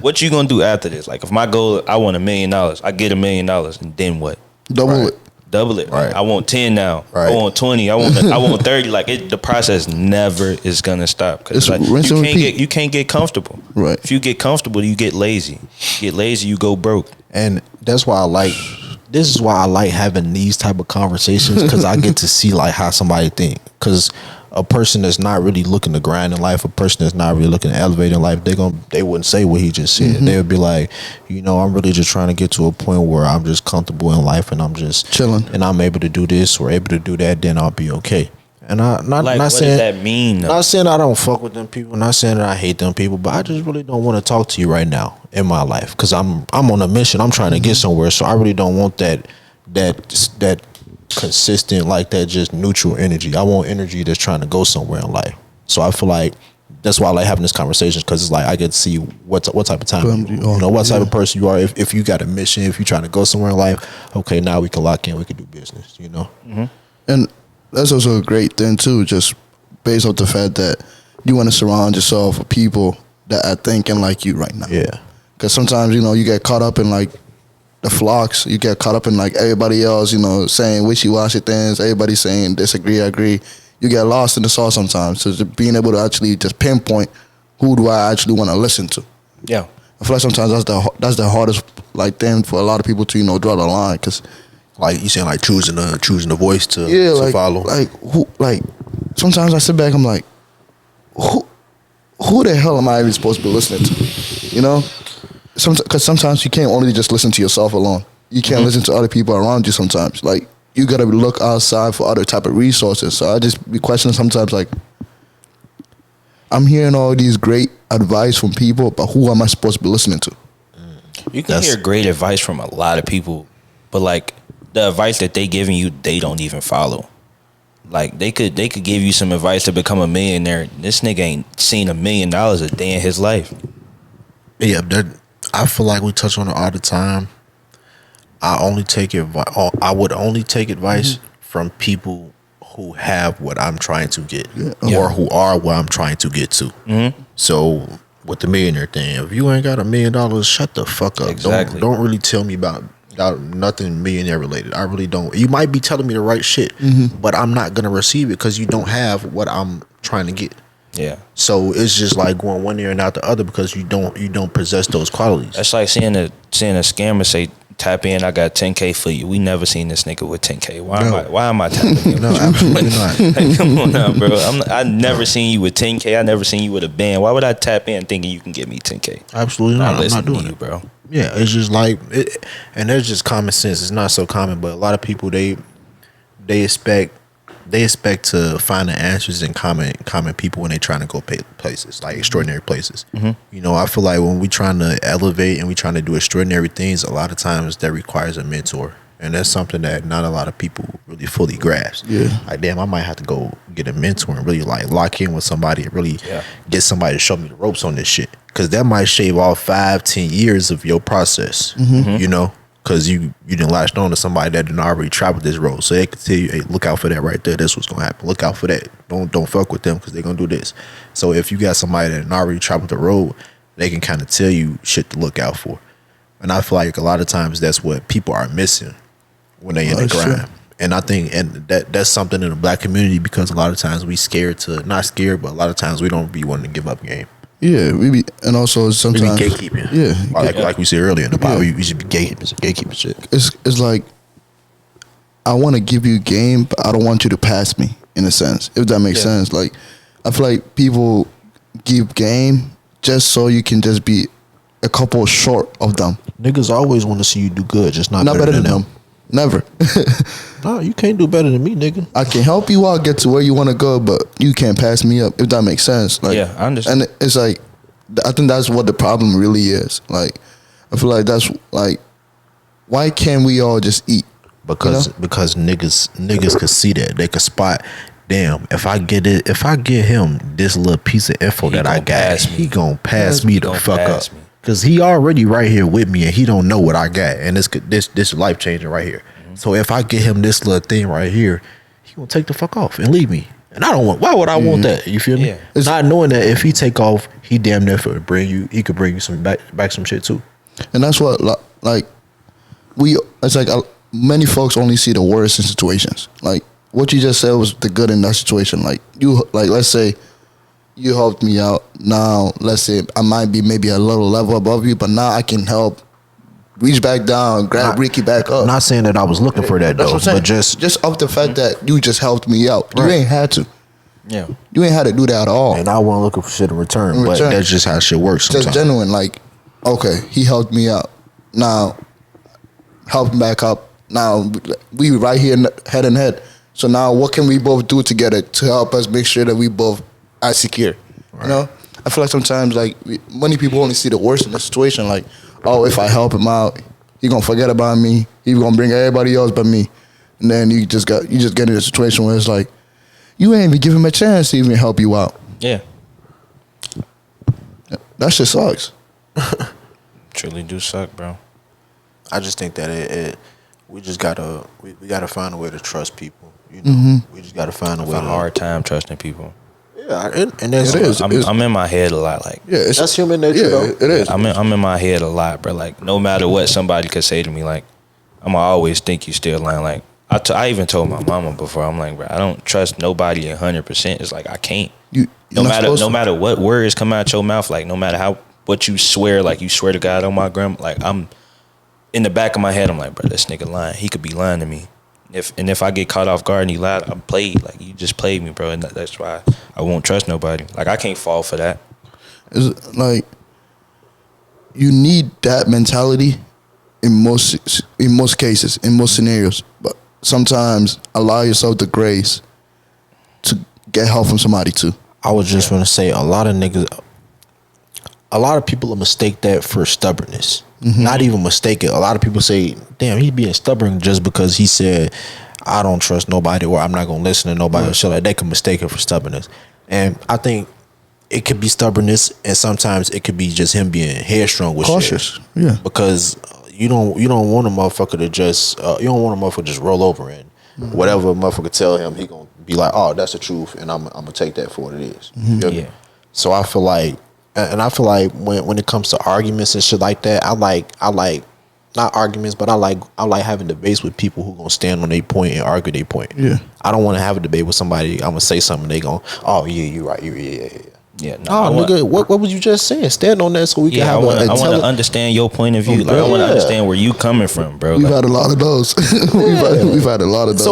what you gonna do after this? Like if my goal, I want $1 million, I get $1 million, and then what? Double it. Right. I want 10 now. Right. I want 20. I want 30. Like the process never is gonna stop, because like you can't get comfortable. Right. If you get comfortable, you get lazy. You go broke. And that's why this is why I like having these type of conversations, because I get to see like how somebody think. Because a person that's not really looking to grind in life, a person that's not really looking to elevate in life, they wouldn't say what he just said. Mm-hmm. They would be like, you know, I'm really just trying to get to a point where I'm just comfortable in life and I'm just chilling, and I'm able to do this or able to do that, then I'll be okay. And not what saying, does that mean? Though? Not saying I don't fuck with them people, not saying that I hate them people, but I just really don't want to talk to you right now in my life, because I'm on a mission. I'm trying to get somewhere, so I really don't want that consistent, like that just neutral energy. I want energy that's trying to go somewhere in life. So I feel like that's why I like having this conversation, because it's like I get to see what type of time you know, what type of person you are. If you got a mission, if you're trying to go somewhere in life, okay, now we can lock in, we can do business, you know. Mm-hmm. And that's also a great thing too, just based off the fact that you want to surround yourself with people that are thinking like you right now. Yeah. Because sometimes, you know, you get caught up in like the flocks, you get caught up in like everybody else, you know, saying wishy-washy things, everybody saying disagree, agree. You get lost in the sauce sometimes. So just being able to actually just pinpoint who do I actually want to listen to. Yeah. I feel like sometimes that's the hardest like thing for a lot of people to, you know, draw the line, because like you saying, like choosing the voice to like, follow. Like who? Like sometimes I sit back, I'm like, who the hell am I even supposed to be listening to? You know, because sometimes you can't only just listen to yourself alone. You can't listen to other people around you. Sometimes, like you gotta look outside for other type of resources. So I just be questioning sometimes, like I'm hearing all these great advice from people, but who am I supposed to be listening to? You can hear great advice from a lot of people, but like the advice that they giving you, they don't even follow. Like they could give you some advice to become a millionaire. This nigga ain't seen $1 million a day in his life. Yeah, I feel like we touch on it all the time. I would only take advice from people who have what I'm trying to get, or who are what I'm trying to get to. Mm-hmm. So with the millionaire thing, if you ain't got $1 million, shut the fuck up. Exactly. Don't really tell me about nothing millionaire related. I really don't. You might be telling me the right shit, but I'm not gonna receive it because you don't have what I'm trying to get. Yeah. So it's just like going one ear and out the other because you don't possess those qualities. That's like seeing a scammer say, tap in, I got 10K for you. We never seen this nigga with 10K. Why am I tapping in? No, absolutely not. Like, come on now, bro. I never seen you with 10K. I never seen you with a band. Why would I tap in thinking you can get me 10K? Absolutely not. I'm not doing to you, bro. Yeah, it's just like and there's just common sense. It's not so common, but a lot of people they they expect to find the answers in common people when they trying to go places like extraordinary places. You know, I feel like when we trying to elevate and we trying to do extraordinary things, a lot of times that requires a mentor, and that's something that not a lot of people really fully grasp. Yeah. Like, damn, I might have to go get a mentor and really like lock in with somebody and really get somebody to show me the ropes on this shit, because that might shave off 5-10 years of your process. You know, because you didn't latch on to somebody that didn't already travel this road, so they could tell you, hey, look out for that right there. This what's gonna happen. Look out for that. Don't fuck with them because they're gonna do this. So if you got somebody that already traveled the road, they can kind of tell you shit to look out for. And I feel like a lot of times that's what people are missing when they in the grind. True. And I think that's something in the black community, because a lot of times we scared to, not scared, but a lot of times we don't be wanting to give up game. Yeah, we be, and also sometimes we be gatekeeping. Yeah, like we said earlier in the pod, we should be gatekeeping shit. It's like, I want to give you game, but I don't want you to pass me, in a sense, if that makes sense. Like, I feel like people give game just so you can just be a couple short of them. Niggas always want to see you do good, just not better than them. Never. No, you can't do better than me, nigga. I can help you out, get to where you want to go, but you can't pass me up, if that makes sense. Like, yeah, I understand. And it's like, I think that's what the problem really is. Like, I feel like that's like, why can't we all just eat? Because niggas could see that. They could spot, damn, if I get him this little piece of info that I got, he gonna pass me the fuck up. Because he already right here with me and he don't know what I got. And this life changing right here. So if I get him this little thing right here, he gonna take the fuck off and leave me. And I don't want, why would I want that? You feel me? Yeah. It's not knowing that if he take off, he damn near for he could bring you some back some shit too. And that's what, like, it's like many folks only see the worst in situations. Like, what you just said was the good in that situation. Like, let's say you helped me out. Now, let's say I might be maybe a little level above you, but now I can help reach back down, grab Ricky back up. I'm not saying that I was looking for that, though, but just off the fact that you just helped me out. Right. You ain't had to. Yeah. You ain't had to do that at all. And I wasn't looking for shit in return, but that's just how shit works sometimes. Just genuine, like, okay, he helped me out. Now, help him back up. Now, we right here head and head. So now what can we both do together to help us make sure that we both are secure? Right. You know? I feel like sometimes, like, many people only see the worst in the situation. Like, oh, if I help him out, he gonna forget about me. He gonna bring everybody else but me. And then you just get in a situation where it's like, you ain't even give him a chance to even help you out. Yeah. That shit sucks. Truly do suck, bro. I just think that we just gotta we gotta find a way to trust people. You know, we just gotta find a way. I have a hard time trusting people. Yeah, and that's it is. I'm in my head a lot. Like, yeah, that's human nature. Though. It is. I'm in my head a lot, bro. Like, no matter what somebody could say to me, like, I'ma always think you still lying. Like, I even told my mama before. I'm like, bro, I don't trust nobody 100%. It's like I can't. No matter what words come out your mouth, like no matter what you swear, like you swear to God on my grandma, like I'm in the back of my head, I'm like, bro, this nigga lying. He could be lying to me. If I get caught off guard and he lied, I'm played. Like, you just played me, bro, and that's why I won't trust nobody. Like, I can't fall for that. It's like, you need that mentality in most cases, in most scenarios. But sometimes allow yourself the grace to get help from somebody too. I was just gonna say, a lot of people mistake that for stubbornness. Not even mistake it. A lot of people say, damn, he's being stubborn just because he said, I don't trust nobody, or I'm not gonna listen to nobody. So like, they can mistake it for stubbornness. And I think it could be stubbornness, and sometimes it could be just him being headstrong with cautious shit. Yeah, because you don't want a motherfucker to just just roll over and whatever a motherfucker tell him, he gonna be like, oh, that's the truth, and I'm gonna take that for what it is. Yeah. So I feel like, when it comes to arguments and shit like that, I like not arguments, but I like having debates with people who gonna stand on their point and argue their point. Yeah. I don't want to have a debate with somebody. I'm gonna say something, they gonna, oh yeah, you're right, Yeah, nigga, what was you just saying? Stand on that so we can have I want to understand your point of view. Like, I want to understand where you coming from, bro. We've had a lot of those. We've had a lot of those.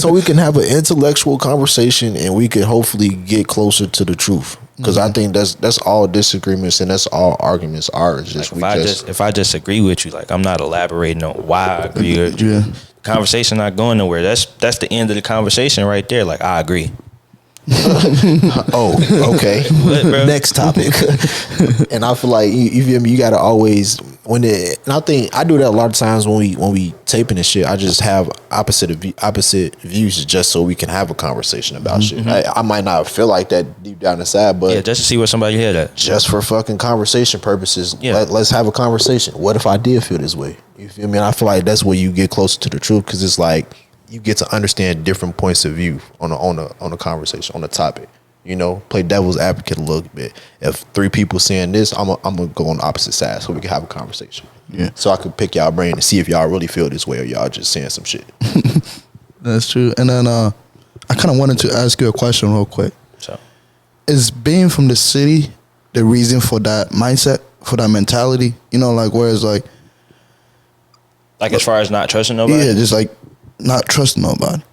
So we can have an intellectual conversation, and we can hopefully get closer to the truth. Because I think that's all disagreements and that's all arguments are. It's just like, if I disagree with you, like, I'm not elaborating on why I agree with you. Yeah. conversation not going nowhere. That's the end of the conversation right there. Like, I agree. Oh, okay. What, bro? Next topic. And I feel like you feel me. You gotta always and I think I do that a lot of times when we taping and shit. I just have opposite views just so we can have a conversation about shit. I might not feel like that deep down inside, but Yeah, just to see what somebody hear that. just for fucking conversation purposes, Yeah. let's have a conversation. What if I did feel this way? You feel me? And I feel like that's where you get closer to the truth, because it's like you get to understand different points of view on a conversation, on a topic. You know, play devil's advocate a little bit. If 3 people saying this, I'm gonna go on the opposite side so we can have a conversation. Yeah. So I could pick y'all brain and see if y'all really feel this way or y'all just saying some shit. That's true. And then I kind of wanted to ask you a question real quick. So Is being from the city the reason for that mindset, for that mentality? You know, like whereas like as far as not trusting nobody. yeah, just like not trusting nobody.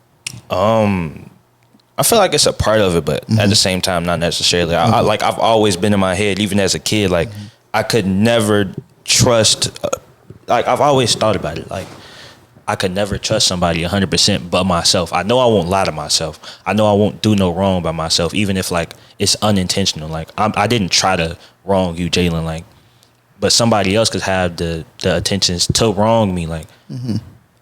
I feel like it's a part of it, but at the same time, not necessarily. I've always been in my head, even as a kid, like I could never trust. Like I've always thought about it, like I could never trust somebody 100% but myself. I know I won't lie to myself. I know I won't do no wrong by myself, even if like it's unintentional. Like I didn't try to wrong you, Jaylin. Like, but somebody else could have the intentions to wrong me. Like.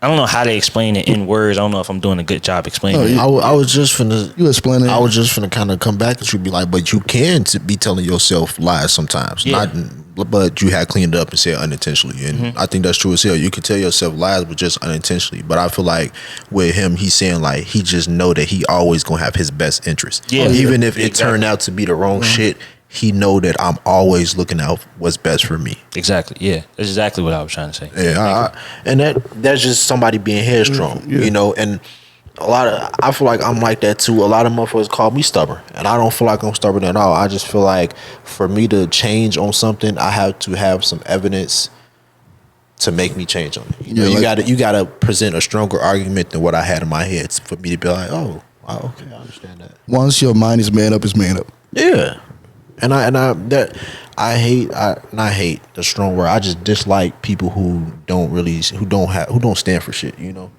I don't know how to explain it in words. I don't know if I'm doing a good job explaining it. I was just finna. You explain it. I was just finna kind of come back and you be like, but you can be telling yourself lies sometimes. Yeah. But you had cleaned it up and said unintentionally, and I think that's true as hell. You can tell yourself lies, but just unintentionally. But I feel like with him, he's saying like he just know that he always gonna have his best interest. Yeah. Even if it turned out to be the wrong shit, he know that I'm always looking out what's best for me. Exactly. Yeah, that's exactly what I was trying to say. Yeah, and that's just somebody being headstrong, you know. And I feel like I'm like that too. A lot of motherfuckers call me stubborn, and I don't feel like I'm stubborn at all. I just feel like for me to change on something, I have to have some evidence to make me change on it. You know, you gotta present a stronger argument than what I had in my head for me to be like, oh, okay, I understand that. Once your mind is made up, it's made up. Yeah. And I hate the strong word. I just dislike people who don't stand for shit. You know,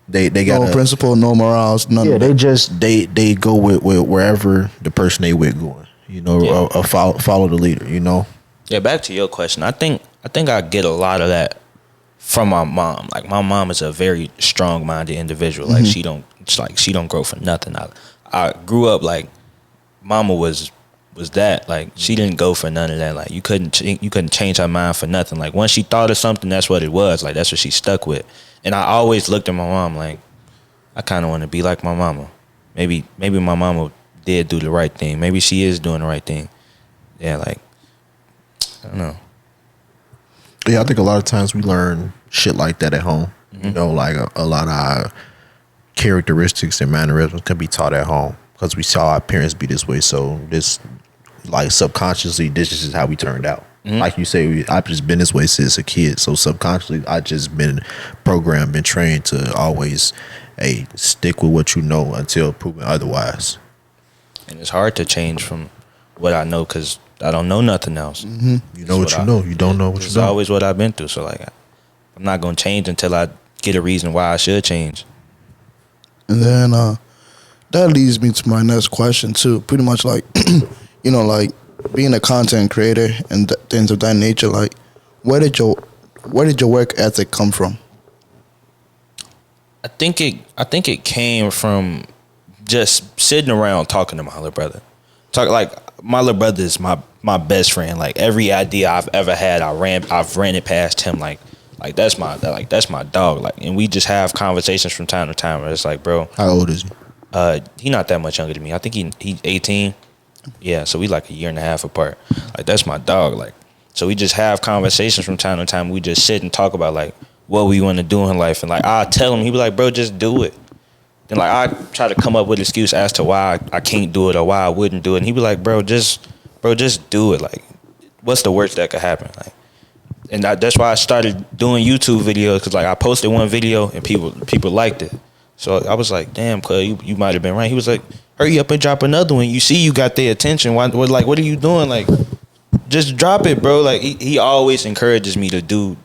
they got No principle, no morals, none. Yeah, of that. they go with wherever the person they with going. You know, or follow the leader. You know. Yeah, back to your question. I think I get a lot of that from my mom. Like my mom is a very strong-minded individual. Like she don't grow for nothing. I grew up like mama was that, like she didn't go for none of that. Like you couldn't change her mind for nothing. Like once she thought of something, that's what it was. Like that's what she stuck with. And I always looked at my mom like I kind of want to be like my mama. Maybe my mama did do the right thing. Maybe she is doing the right thing. Yeah, like I don't know. Yeah, I think a lot of times we learn shit like that at home. You know, like a lot of our characteristics and mannerisms can be taught at home because we saw our parents be this way. So this, like subconsciously, this is how we turned out. Like you say, I've just been this way since a kid. So subconsciously, I just been programmed, been trained to always, stick with what you know until proven otherwise. And it's hard to change from what I know because I don't know nothing else. You know what you know. You don't know what you It's know. always what I've been through. So like, I'm not gonna change until I get a reason why I should change. And then that leads me to my next question too. Pretty much like, you know, like being a content creator and things of that nature. Like, where did your work ethic come from? I think it came from just sitting around talking to my little brother. My little brother is my best friend. Like every idea I've ever had, I've ran it past him. Like that's my dog. Like, and we just have conversations from time to time. Where it's like, bro, How old is he? He not that much younger than me. I think he's 18. Yeah, so we like a year and a half apart. Like that's my dog. Like, so we just have conversations from time to time. We just sit and talk about like what we want to do in life. And like I tell him, he be like, bro, just do it. Then like I try to come up with an excuse as to why I can't do it or why I wouldn't do it. And he be like, bro, just do it. Like, what's the worst that could happen? Like, and that's why I started doing YouTube videos, because like I posted one video and people liked it. So I was like, damn, cuz you might have been right. He was like, hurry up and drop another one. You see you got their attention. What are you doing? Like, just drop it, bro. Like he always encourages me to do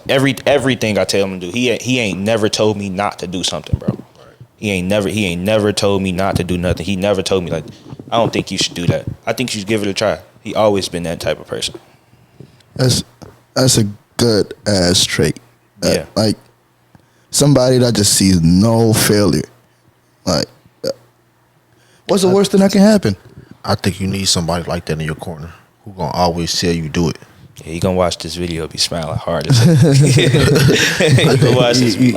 everything I tell him to do. He ain't never told me not to do something, bro. He ain't never told me not to do nothing. He never told me like, I don't think you should do that. I think you should give it a try. He always been that type of person. That's a good ass trait. Yeah. Like somebody that just sees no failure. Like, what's the worst thing that can happen? I think you need somebody like that in your corner who gonna always tell you do it. Yeah, he gonna watch this video, be smiling hard as hell.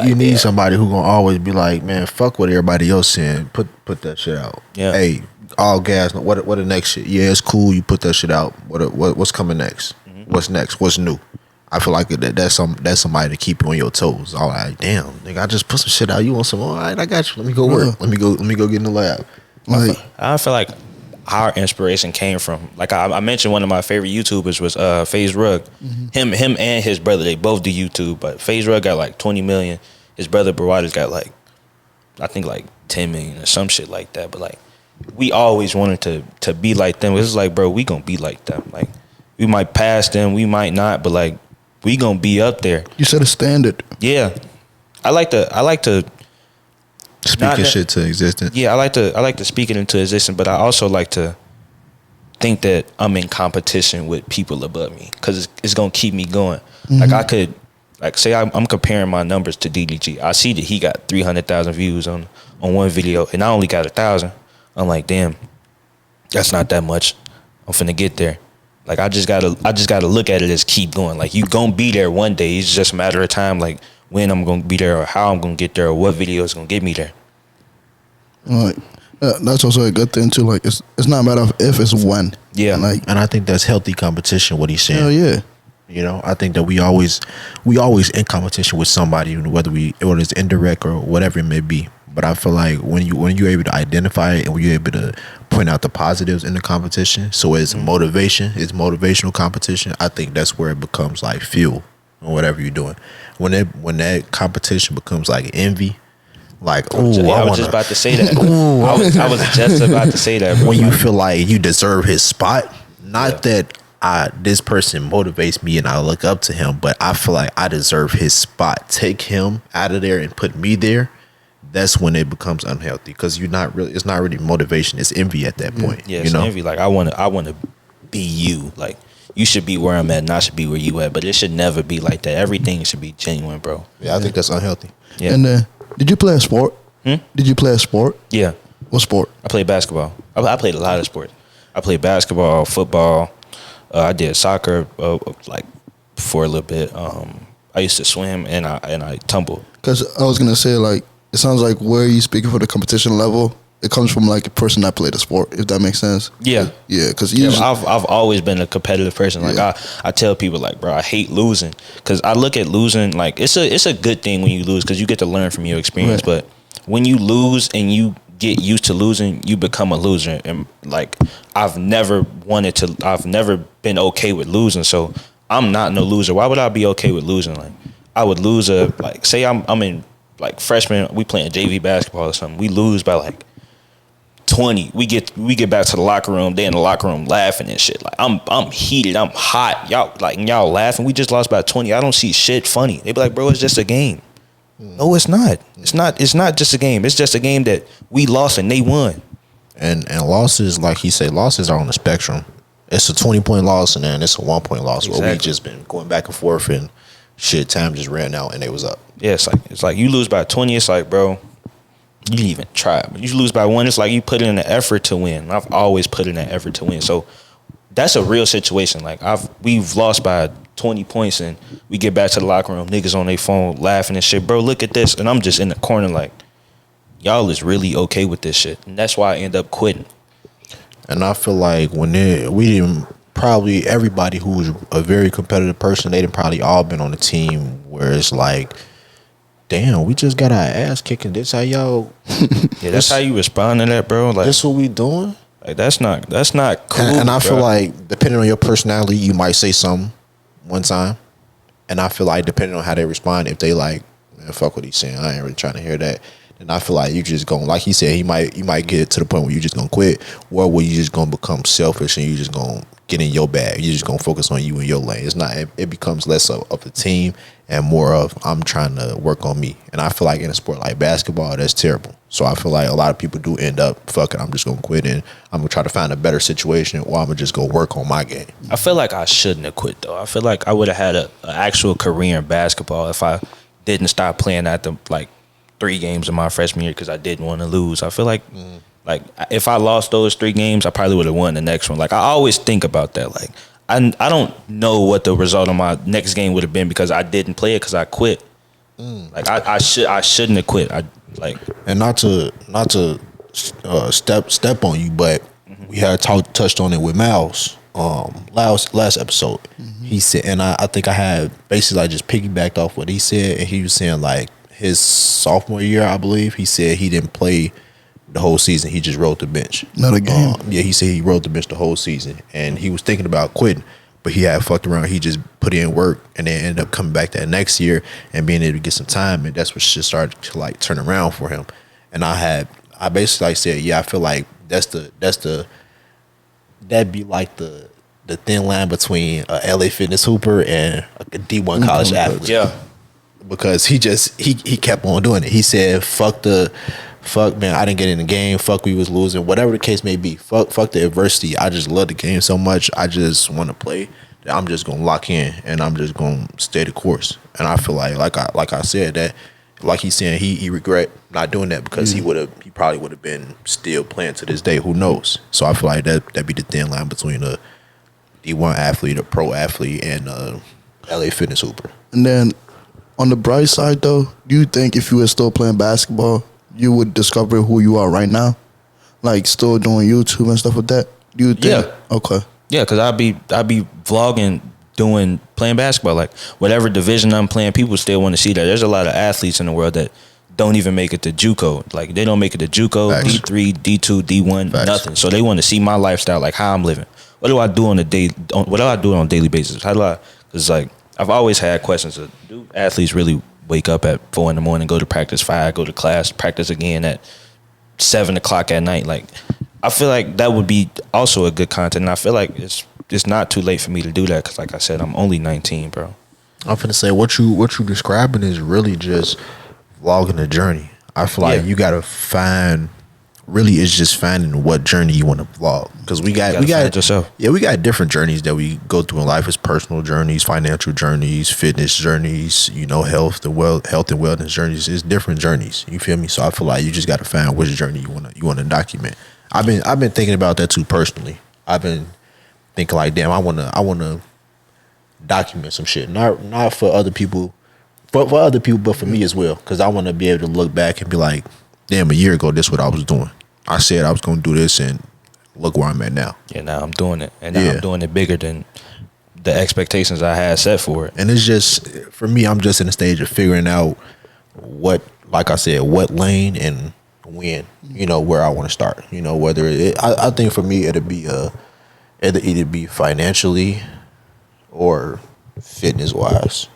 You need somebody who gonna always be like, man, fuck what everybody else saying. Put that shit out. Yeah. Hey, all gas. What the next shit? Yeah, it's cool. You put that shit out. What's coming next? Mm-hmm. What's next? What's new? I feel like that's somebody to keep you on your toes. All right, damn, nigga, I just put some shit out. You want some? All right, I got you. Let me go work. Let me go get in the lab. Like, I feel like our inspiration came from, like I mentioned, one of my favorite YouTubers was FaZe Rug. Mm-hmm. Him and his brother, they both do YouTube, but FaZe Rug got like 20 million. His brother Barada's got like, I think like 10 million or some shit like that. But like, we always wanted to be like them. It's like, bro, we gonna be like them. Like, we might pass them, we might not, but like, we gonna be up there. You set a standard. Yeah, I like to speak your shit to existence. Yeah, I like to speak it into existence, but I also like to think that I'm in competition with people above me because it's gonna keep me going. Mm-hmm. Like I could, like say I'm comparing my numbers to DDG. I see that he got 300,000 views on one video, and I only got 1,000. I'm like, damn, that's not that much. I'm finna get there. Like I just gotta look at it as keep going. Like you gonna be there one day. It's just a matter of time. Like when I'm gonna be there, or how I'm gonna get there, or what video is gonna get me there. Like that's also a good thing too. Like it's not a matter of if, it's when. Yeah. Like, and I think that's healthy competition. What he's saying. Hell yeah. You know, I think that we always in competition with somebody, whether it's indirect or whatever it may be. But I feel like when you're able to identify it and when you're able to point out the positives in the competition, so it's motivation, it's motivational competition. I think that's where it becomes like fuel or whatever you're doing. When that competition becomes like envy, like I was just about to say that. I was just about to say that. Bro. When you feel like you deserve his spot, not that this person motivates me and I look up to him, but I feel like I deserve his spot. Take him out of there and put me there. That's when it becomes unhealthy because it's not really motivation. It's envy at that point. Yeah, it's envy. Like I want to be you. Like you should be where I'm at and I should be where you at. But it should never be like that. Everything should be genuine, bro. Yeah, I think that's unhealthy. Yeah. And did you play a sport? Did you play a sport? Yeah. What sport? I played basketball. I played a lot of sports. I played basketball, football. I did soccer like for a little bit. I used to swim and I tumbled. Because I was gonna say, like, it sounds like where you speaking for the competition level, it comes from like a person that played a sport, if that makes sense. Yeah. Yeah, because I've always been a competitive person. Like I tell people like, bro, I hate losing because I look at losing like it's a good thing when you lose because you get to learn from your experience. Right. But when you lose and you get used to losing, you become a loser. And like I've never been okay with losing. So I'm not no loser. Why would I be okay with losing? Like I would lose say I'm in like freshman, we playing JV basketball or something. We lose by like 20. We get back to the locker room. They in the locker room laughing and shit. Like I'm heated. I'm hot. Y'all laughing. We just lost by 20. I don't see shit funny. They be like, bro, it's just a game. No, it's not. It's not just a game. It's just a game that we lost and they won. And losses, like he said, losses are on the spectrum. It's a 20-point loss and then it's a 1-point loss where we just been going back and forth and shit. Time just ran out and it was up. Yeah, it's like you lose by 20. It's like, bro, you didn't even try. But you lose by 1. It's like you put in an effort to win. I've always put in an effort to win. So that's a real situation. Like we've lost by 20 points and we get back to the locker room, niggas on their phone laughing and shit. Bro, look at this. And I'm just in the corner like, y'all is really okay with this shit. And that's why I end up quitting. And I feel like probably everybody who was a very competitive person, they done probably all been on a team where it's like, damn, we just got our ass kicking. This how y'all yeah, that's how you respond to that, bro. Like this what we doing? Like that's not cool. And I feel like depending on your personality, you might say something one time. And I feel like depending on how they respond, if they like, man, fuck what he's saying, I ain't really trying to hear that. And I feel like you just gonna, like he said, you might get to the point where you just gonna quit, or where you just gonna become selfish and you just gonna get in your bag. You're just gonna focus on you and your lane. It's not. It becomes less of the team and more of I'm trying to work on me. And I feel like in a sport like basketball, that's terrible. So I feel like a lot of people do end up, fuck it, I'm just gonna quit and I'm gonna try to find a better situation, or I'm gonna just go work on my game. I feel like I shouldn't have quit though. I feel like I would have had an actual career in basketball if I didn't stop playing after like 3 games in my freshman year because I didn't want to lose. I feel like if I lost those 3 games, I probably would have won the next one. Like I always think about that. Like I don't know what the result of my next game would have been because I didn't play it because I quit. Like I shouldn't have quit. And not to step on you, but we had touched on it with Miles last episode. He said, and I think I had basically like just piggybacked off what he said, and he was saying like his sophomore year, I believe, he said he didn't play the whole season. He just rode the bench. Not a game. Yeah, he said he rode the bench the whole season, and he was thinking about quitting, but he had fucked around. He just put in work, and then ended up coming back that next year and being able to get some time, and that's what shit started to like turn around for him. And I basically like said, yeah, I feel like that'd be like the thin line between a LA Fitness hooper and a D1 college athlete. Yeah. Because he kept on doing it. He said, fuck man, I didn't get in the game. Fuck, we was losing. Whatever the case may be. Fuck the adversity. I just love the game so much. I just want to play. That I'm just gonna lock in and I'm just gonna stay the course. And I feel like I said that, like he's saying, he regret not doing that because he probably would have been still playing to this day. Who knows? So I feel like that'd be the thin line between a D1 athlete, a pro athlete, and a LA Fitness hooper. And then on the bright side, though, do you think if you were still playing basketball, you would discover who you are right now? Like still doing YouTube and stuff like that? Do you think? Yeah. Okay. Yeah, because I'd be vlogging, playing basketball. Like whatever division I'm playing, people still want to see that. There's a lot of athletes in the world that don't even make it to JUCO. Like they don't make it to JUCO, Facts. D3, D2, D1, Facts. nothing. So they want to see my lifestyle, like how I'm living. What do I do on a daily basis? Because like I've always had questions of, do athletes really wake up at 4 a.m, go to practice 5, go to class, practice again at 7 o'clock at night? Like I feel like that would be also a good content. And I feel like it's not too late for me to do that because, like I said, I'm only 19, bro. I'm finna say what you describing is really just vlogging the journey. I feel like you gotta find. Really, it's just finding what journey you want to vlog, because we got yourself. Yeah, we got different journeys that we go through in life. It's personal journeys, financial journeys, fitness journeys, health and wellness journeys. It's different journeys. You feel me? So I feel like you just got to find which journey you want to document. I've been thinking about that too personally. I've been thinking like, damn, I want to document some shit, not for other people, for other people, but for me as well, because I want to be able to look back and be like, damn, a year ago, this is what I was doing. I said I was going to do this, and look where I'm at now. Yeah, now I'm doing it. And now I'm doing it bigger than the expectations I had set for it. And it's just, for me, I'm just in the stage of figuring out what lane and when, where I want to start. Whether I think for me, it'd be either be financially or fitness-wise,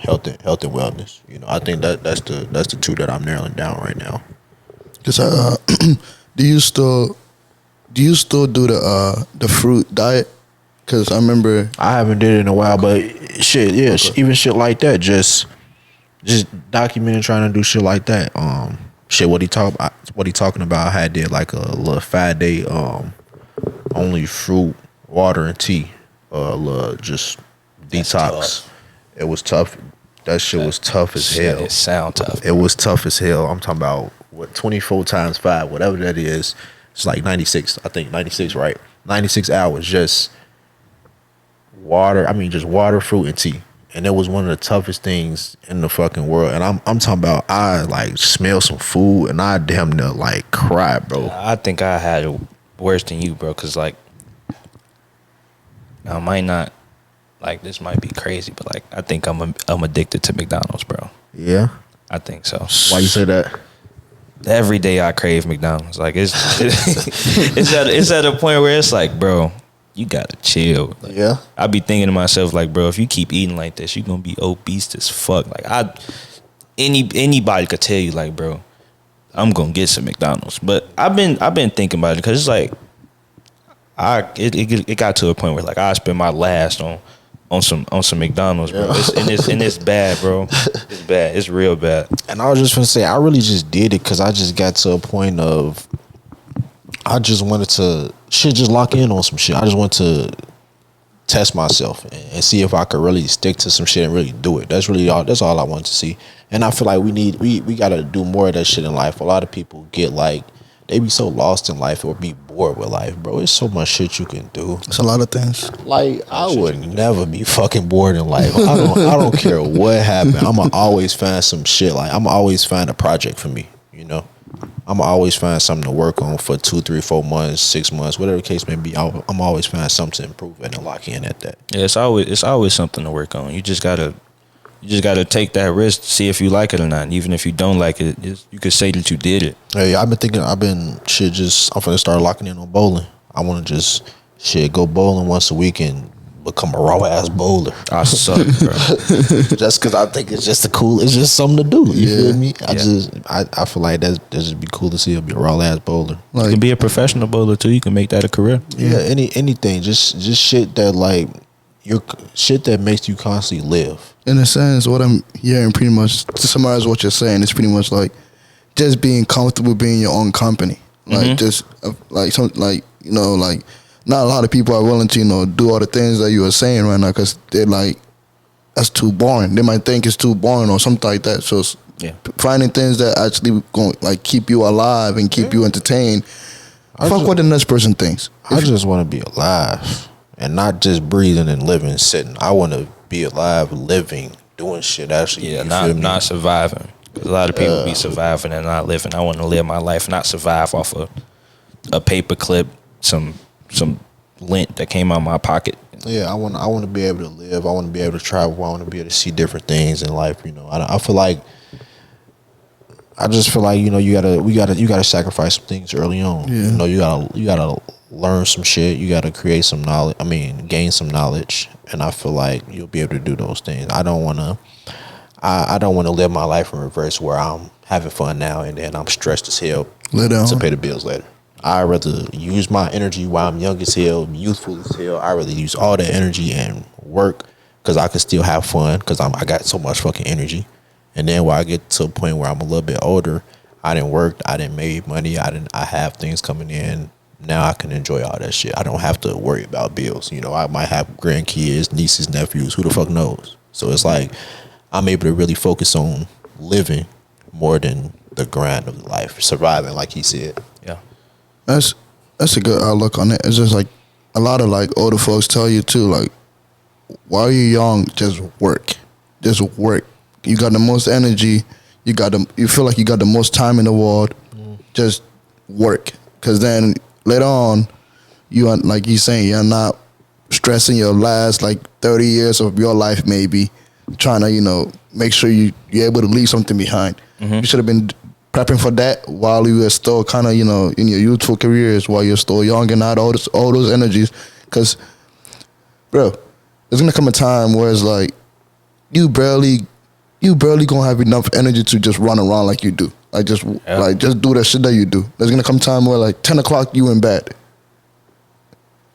health and wellness. I think that's the two that I'm narrowing down right now. Cause do you still do the fruit diet? Cause I remember I haven't did it in a while, but shit, yeah, even shit like that, just documenting, trying to do shit like that. What he talking about? I did like a little 5-day only fruit, water, and tea. Just detox. It was tough. That shit was tough as hell. It sound tough. It was tough as hell. I'm talking about 24 times 5, whatever that is. It's like 96. I think 96, right? 96 hours just water. I mean, just water, fruit, and tea. And it was one of the toughest things in the fucking world. And I'm talking about, I like smell some food and I damn near like cry, bro. I think I had it worse than you, bro. Cause like I might not, like, this might be crazy, but like I think I'm addicted to McDonald's, bro. Yeah, I think so. Why you say that? Every day I crave McDonald's. Like it's at a point where it's like, bro, you gotta chill. Like, Yeah. I be thinking to myself like, bro, if you keep eating like this, you're gonna be obese as fuck. Like anybody could tell you like, bro, I'm gonna get some McDonald's. But I've been thinking about it because it's like it got to a point where like I spend my last on some McDonald's, bro. It's bad, bro. It's bad. It's real bad. And I was just gonna say, I really just did it because I just got to a point of I just wanted to just lock in on some shit. I just want to test myself and see if I could really stick to some shit and really do it. That's all I want to see. And I feel like we gotta do more of that shit in life. A lot of people get like they be so lost in life or be bored with life, bro. It's so much shit you can do. It's a lot of things. Like I would never be fucking bored in life. I don't care what happened. I'ma always find some shit. Like I'ma always find a project for me. You know, I'ma always find something to work on for 2, 3, 4 months, 6 months, whatever the case may be. I'm always find something to improve and lock in at that. Yeah, it's always something to work on. You just gotta take that risk to see if you like it or not. And even if you don't like it, you could say that you did it. Hey, I'm finna start locking in on bowling. I wanna just go bowling once a week and become a raw ass bowler. I suck, bro. Just cause I think it's just it's just something to do. You feel me? I feel like that just be cool to see it be a raw ass bowler. Like, you can be a professional bowler too. You can make that a career. Yeah, anything. Just shit that like your shit that makes you constantly live. In a sense, what I'm hearing pretty much to summarize what you're saying is pretty much like just being comfortable being your own company. Like just like some like you know like not a lot of people are willing to do all the things that you are saying right now because they're like that's too boring. They might think it's too boring or something like that. So finding things that actually going like keep you alive and keep you entertained. Fuck what the next person thinks. I just want to be alive and not just breathing and living, sitting. I want to be alive, living, doing shit. Actually, not surviving. 'Cause a lot of people be surviving and not living. I want to live my life, not survive off of a paper clip, some lint that came out of my pocket. Yeah, I want to be able to live. I want to be able to travel. I want to be able to see different things in life. You know, I feel like. I just feel like you gotta sacrifice some things early on. Yeah. You gotta learn some shit. You gotta create some knowledge. Gain some knowledge. And I feel like you'll be able to do those things. I don't wanna live my life in reverse where I'm having fun now and then I'm stressed as hell to pay the bills later. I'd rather use my energy while I'm young as hell, youthful as hell. I'd rather use all that energy and work because I can still have fun because I got so much fucking energy. And then when I get to a point where I'm a little bit older, I didn't work, I didn't make money, I have things coming in. Now I can enjoy all that shit. I don't have to worry about bills. I might have grandkids, nieces, nephews, who the fuck knows? So it's like I'm able to really focus on living more than the grind of life, surviving, like he said. Yeah. That's a good outlook on it. It's just like a lot of like older folks tell you too, like while you're young, just work. Just work. You got the most energy. You feel like you got the most time in the world. Just work, because then later on, you are like you're saying, you're not stressing your last like 30 years of your life, maybe trying to make sure you're able to leave something behind. You should have been prepping for that while you were still kind of in your youthful careers, while you're still young and not all those energies. Because, bro, there's gonna come a time where it's like you barely gonna have enough energy to just run around like you do. Like just do that shit that you do. There's gonna come a time where like 10 o'clock you in bed.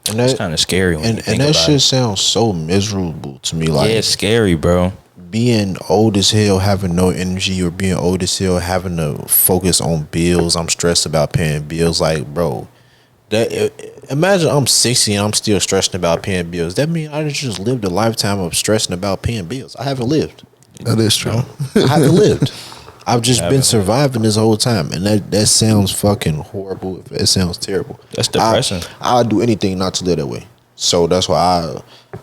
And that's kind of scary when you think that about shit it. sounds so miserable to me. Like, yeah, it's scary, bro. Being old as hell, having no energy, or being old as hell, having to focus on bills. I'm stressed about paying bills. Like, bro, imagine I'm 60 and I'm still stressing about paying bills. That means I just lived a lifetime of stressing about paying bills. I haven't lived. That is true. I haven't lived. I've just been surviving this whole time, and that sounds fucking horrible. It sounds terrible. That's depressing. I'll do anything not to live that way. So that's why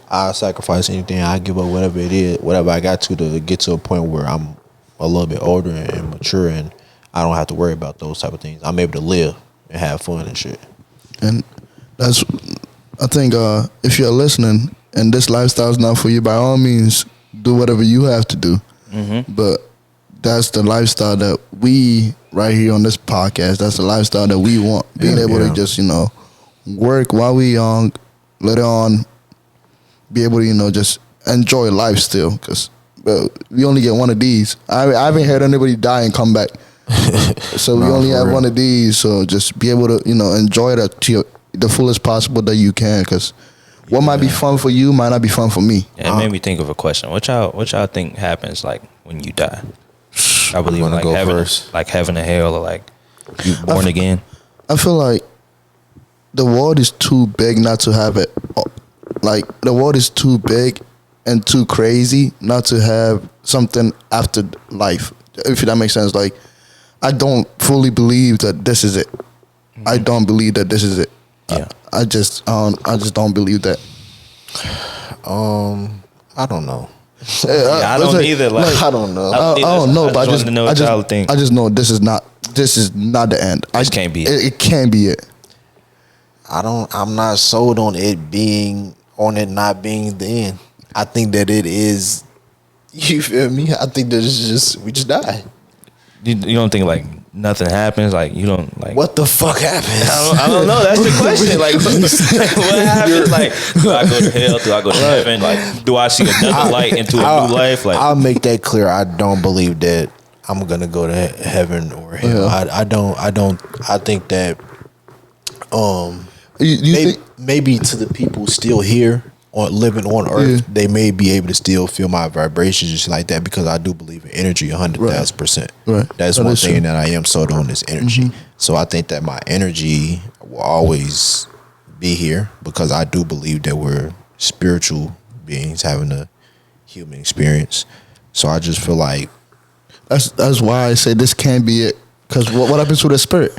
I sacrifice anything. I give up whatever it is, whatever I got to get to a point where I'm a little bit older and mature, and I don't have to worry about those type of things. I'm able to live and have fun and shit. And that's, I think, if you're listening and this lifestyle is not for you, by all means, do whatever you have to do. But that's the lifestyle that we right here on this podcast. That's the lifestyle that we want. Being able to just work while we young, later on be able to just enjoy life still. Because we only get one of these. I haven't heard anybody die and come back. So we only have one of these. So just be able to enjoy that the fullest possible that you can, because what might be fun for you might not be fun for me. Yeah, it made me think of a question. What y'all think happens like when you die? I believe wanna like go heaven, first. like heaven and hell, or like you born again. I feel like the world is too big not to have it. Like the world is too big and too crazy not to have something after life. If that makes sense. Like I don't fully believe that this is it. I don't believe that this is it. Yeah. I just don't believe that. I don't know. I don't either. Like, I don't know. I don't know, but I just wanted to know what y'all think. I just know this is not the end. This can't be it. It can't be it. I'm not sold on it not being the end. I think that it is. You feel me? I think that it's just we just die. You don't think like nothing happens? Like you don't like What the fuck happens? I don't know. That's the question. Like, what happens? Like, do I go to hell? Do I go to heaven? Like, do I see another light into a new life? Like, I'll make that clear. I don't believe that I'm gonna go to heaven or hell. Yeah. I don't. I think that You think? maybe to the people still here or living on Earth, they may be able to still feel my vibrations and shit like that, because I do believe in energy 100,000%. Right. That's That one is thing true. that I am sold on is energy. So I think that my energy will always be here, because I do believe that we're spiritual beings having a human experience. So I just feel like That's why I say this can't be it. Because what happens to the spirit?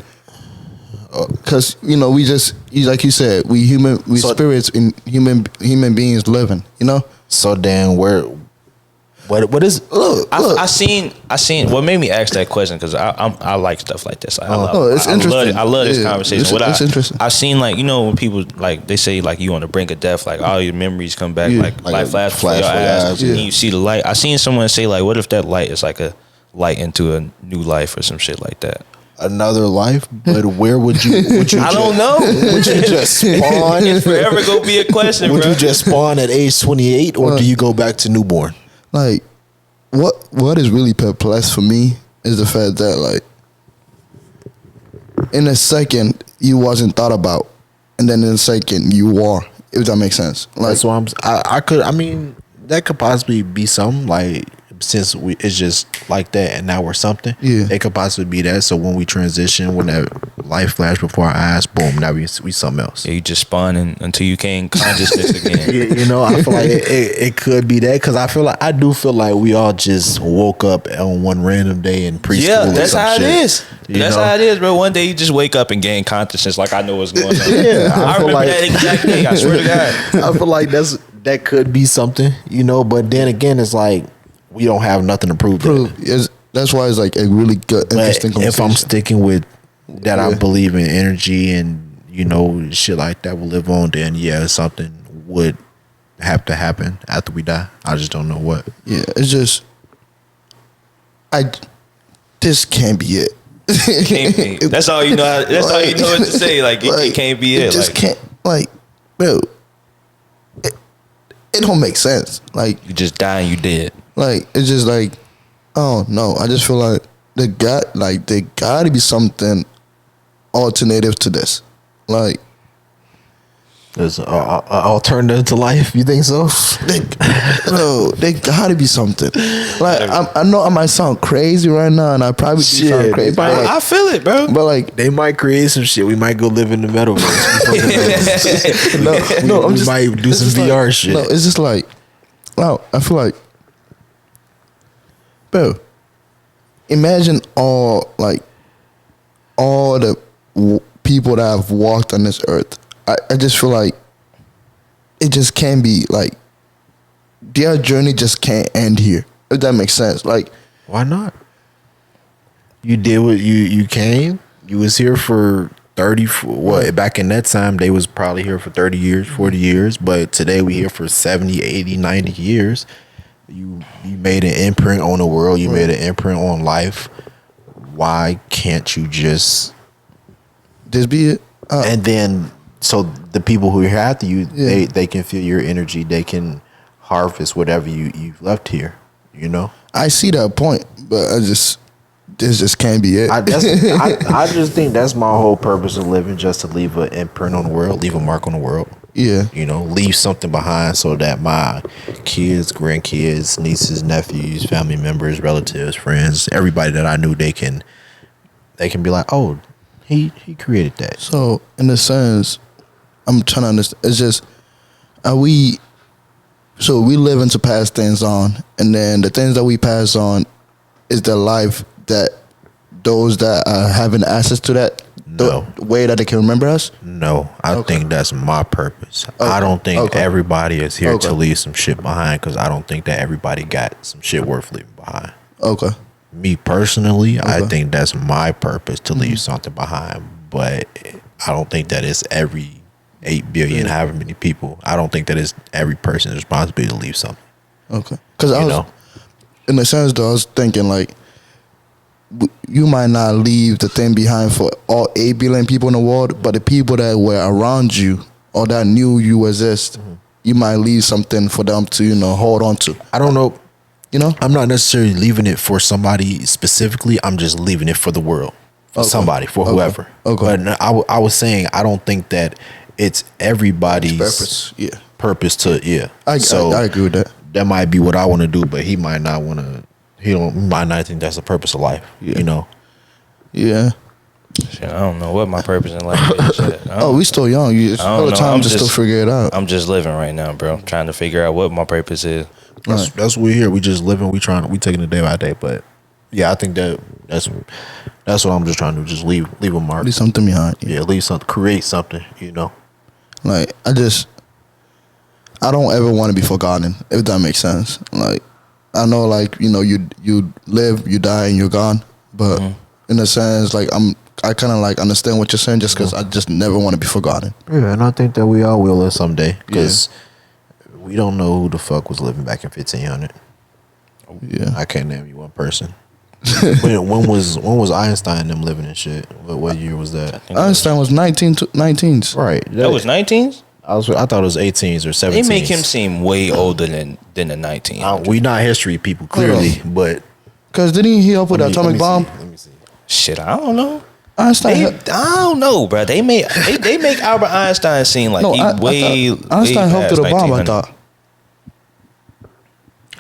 Because we just like you said, we spirits in human beings living. so. Then what is look? I seen. What made me ask that question, because I like stuff like this. It's interesting. I love this Yeah, conversation. it's interesting. I've seen, like, when people like they say like you on the brink of death, like all your memories come back, like flash before your eyes, yeah. and you see the light. I seen someone say like, what if that light is like a light into a new life or some shit like that? Another life, but where would you I don't know. would you just spawn? It's forever gonna be a question, Would bro. you just spawn at age 28, or do you go back to newborn? Like, what is really perplexed for me is the fact that, like, in a second you wasn't thought about, and then in a second you are. If that makes sense. Like, That's why I mean, that could possibly be something, like, since it's just like that and now we're something. Yeah. It could possibly be that. So when we transition, when that life flash before our eyes, boom, now we something else. Yeah, you just spawn until you gain consciousness again. I feel like it could be that, because I do feel like we all just woke up on one random day in preschool. Yeah, or that's some how shit. it is. That's know? how it is, bro. One day you just wake up and gain consciousness, like I know what's going on. Yeah, I feel remember like- that exact day. I swear to God. I feel like that could be something, but then again, it's like we don't have nothing to prove. that's why it's like a really good, interesting But if conversation. I'm sticking with that, I believe in energy and shit like that will live on, then something would have to happen after we die. I just don't know what. Yeah, it's just this can't be it. Can't be. That's all you know. That's all you know what to say. Like, it can't be it. It just Like, can't. Like, bro, it don't make sense. Like, you just die and you dead. like it's just like, oh no. I just feel like there got to be something alternative to this. Like, There's an alternative to life. You think so? there got to be something. Like, I know I might sound crazy right now, and I probably do sound Shit, crazy. But, I feel it, bro. like, They might create some shit. We might go live in the metaverse. no, we might do it's some just VR like, shit. No, it's just like, wow. I feel like, bro, imagine all the people that have walked on this earth. I just feel like it just can't be, like, their journey just can't end here. If that makes sense. Like, Why not? You did what you came. You was here for 30. Back in that time, they was probably here for 30 years, 40 years. But today we here for 70, 80, 90 years. You made an imprint on the world. You made an imprint on life. Why can't you just be it. And then, so the people who are here after you, they can feel your energy. They can harvest whatever you've left here. I see that point, but this just can't be it. I just think that's my whole purpose of living, just to leave an imprint on the world, leave a mark on the world. Yeah. You know, leave something behind so that my kids, grandkids, nieces, nephews, family members, relatives, friends, everybody that I knew, they can be like, oh, he created that. So in a sense, I'm trying to understand. It's just, we live to pass things on, and then the things that we pass on is the life that those that are having access to that. No. The way that they can remember us? No, I think that's my purpose. Okay. I don't think everybody is here to leave some shit behind, because I don't think that everybody got some shit worth leaving behind. Okay. Me personally, I think that's my purpose, to leave something behind. But I don't think that it's every 8 billion, however many people. I don't think that it's every person's responsibility to leave something. Okay. Because in a sense, though, I was thinking like, you might not leave the thing behind for all 8 billion people in the world, but the people that were around you or that knew you exist, you might leave something for them to, hold on to. I don't know. I'm not necessarily leaving it for somebody specifically. I'm just leaving it for the world, for somebody, for whoever. Okay. But I was saying, I don't think that it's everybody's purpose to, I agree with that. That might be what I want to do, but he might not want to. He might not think that's the purpose of life. Yeah. Yeah. Shit, I don't know what my purpose in life is. We still young. It's all the time to still figure it out. I'm just living right now, bro. Trying to figure out what my purpose is. That's what we here. We just living. We taking it day by day. But yeah, I think that's what I'm just trying to do. Just leave a mark. Leave something behind. Yeah, leave something. Create something. Like I don't ever want to be forgotten. If that makes sense. Like. I know, like, you live, you die, and you're gone. But in a sense, like, I kind of like understand what you're saying, just because I just never want to be forgotten. Yeah, and I think that we all will someday, because we don't know who the fuck was living back in 1500. Yeah, I can't name you one person. when was Einstein and them living and shit? What year was that? Einstein was 19s. Right. That was 19s. I thought it was 18s or 17s. They make him seem way older than the 19s. We not history people, clearly, but because didn't he help with the atomic bomb? Let me see. Shit, I don't know. Einstein. I don't know, bro. They make Albert Einstein seem like Einstein helped with the bomb. I thought.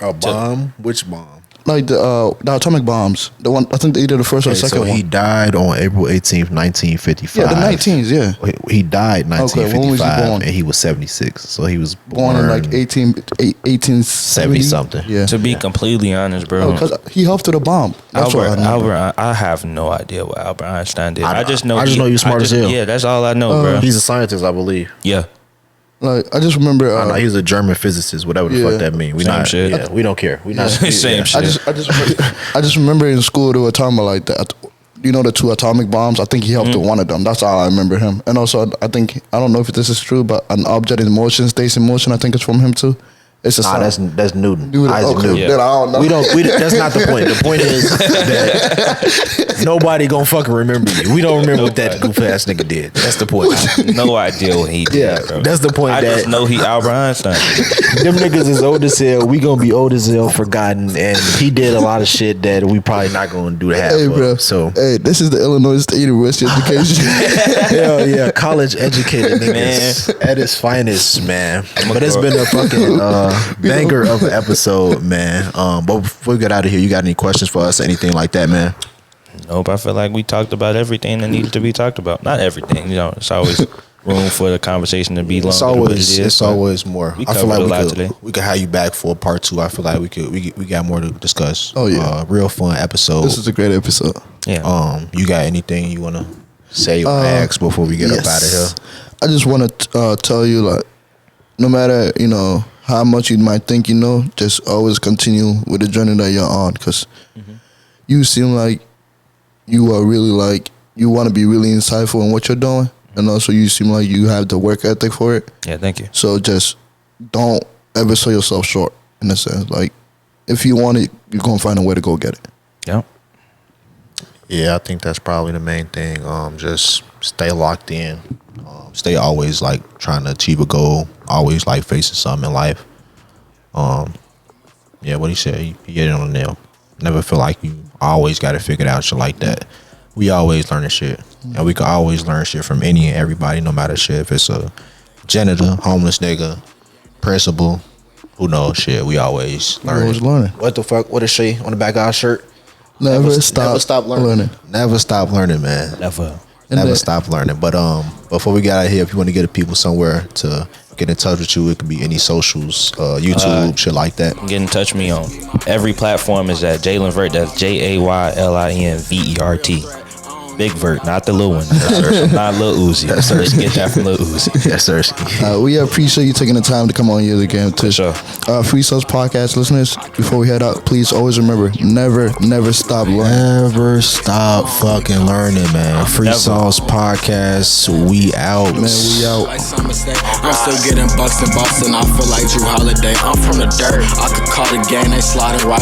A bomb? Which bomb? Like the atomic bombs. The one, I think they did the first or the second one. He died on April 18th, 1955. Yeah, the 19s, yeah. He died 1955, when was he born? and he was 76. So he was born in like 1870 something. Yeah. To be completely honest, bro. Because he helped with the bomb. That's I have no idea what Albert Einstein did. I just know he was smart as hell. Yeah, that's all I know, bro. He's a scientist, I believe. Yeah. Like I just remember, he was a German physicist, whatever the fuck that means. We Same not shit. Yeah, we don't care. We not same shit. I just remember in school they were talking about like that. The 2 atomic bombs. I think he helped with one of them. That's all I remember him. And also, I don't know if this is true, but an object in motion stays in motion. I think it's from him too. It's a that's Newton. Isaac Newton. Yeah. Then I don't know. We don't. That's not the point. The point is that nobody gonna fucking remember you. We don't remember what that goof ass nigga did. That's the point. No idea what he did. Yeah, bro. That's the point. I just know he Albert Einstein. Them niggas is old as hell. We gonna be old as hell, forgotten, and he did a lot of shit that we probably not gonna do to half. Hey, bro. So this is the Illinois State University education. Hell yeah, college educated niggas at its finest, man. But it's been a fucking banger of an episode, man. But before we get out of here, you got any questions for us? Anything like that, man? Nope. I feel like we talked about everything that needed to be talked about. Not everything, it's always room for the conversation to be longer. It's always more. I feel like we could have you back for part 2. I feel like we got more to discuss. Oh yeah, real fun episode. This is a great episode. Yeah. You got anything you wanna say or ask before we get up out of here? I just want to tell you, like, no matter how much you might think just always continue with the journey that you're on, because you seem like you are really like you want to be really insightful in what you're doing, and also you seem like you have the work ethic for it. Yeah, thank you. So just don't ever sell yourself short, in a sense. Like, if you want it, you're gonna find a way to go get it. Yeah. Yeah, I think that's probably the main thing. Just stay locked in. Stay always like trying to achieve a goal. Always like facing something in life. Yeah, what he said, he hit it on the nail. Never feel like you always got to figure it out, shit like that. We always learning shit. And we can always learn shit from any and everybody, no matter shit. If it's a janitor, homeless nigga, principal, who knows shit. We always learning. Always learning. What the fuck? What is she on the back of our shirt? Never stop learning. Never stop learning, man. Never stop learning. But before we get out of here, if you want to get the people somewhere to get in touch with you, it could be any socials, YouTube, shit like that. Get in touch with me on every platform is at Jaylin Vert. That's JAYLINVERT. Big Vert, not the little one. Yes, I'm not Lil Uzi. Yes, sir. Get that from Lil Uzi. Yes, sir. We appreciate you taking the time to come on here again too. Sure. Free Sauce Podcast listeners, before we head out, please always remember, never stop learning. Never stop fucking learning, man. Free Sauce Podcast, we out. Man, we out. I'm still getting bucks in Boston. I feel like Drew Holiday. I'm from the dirt. I could call the game. They sliding right.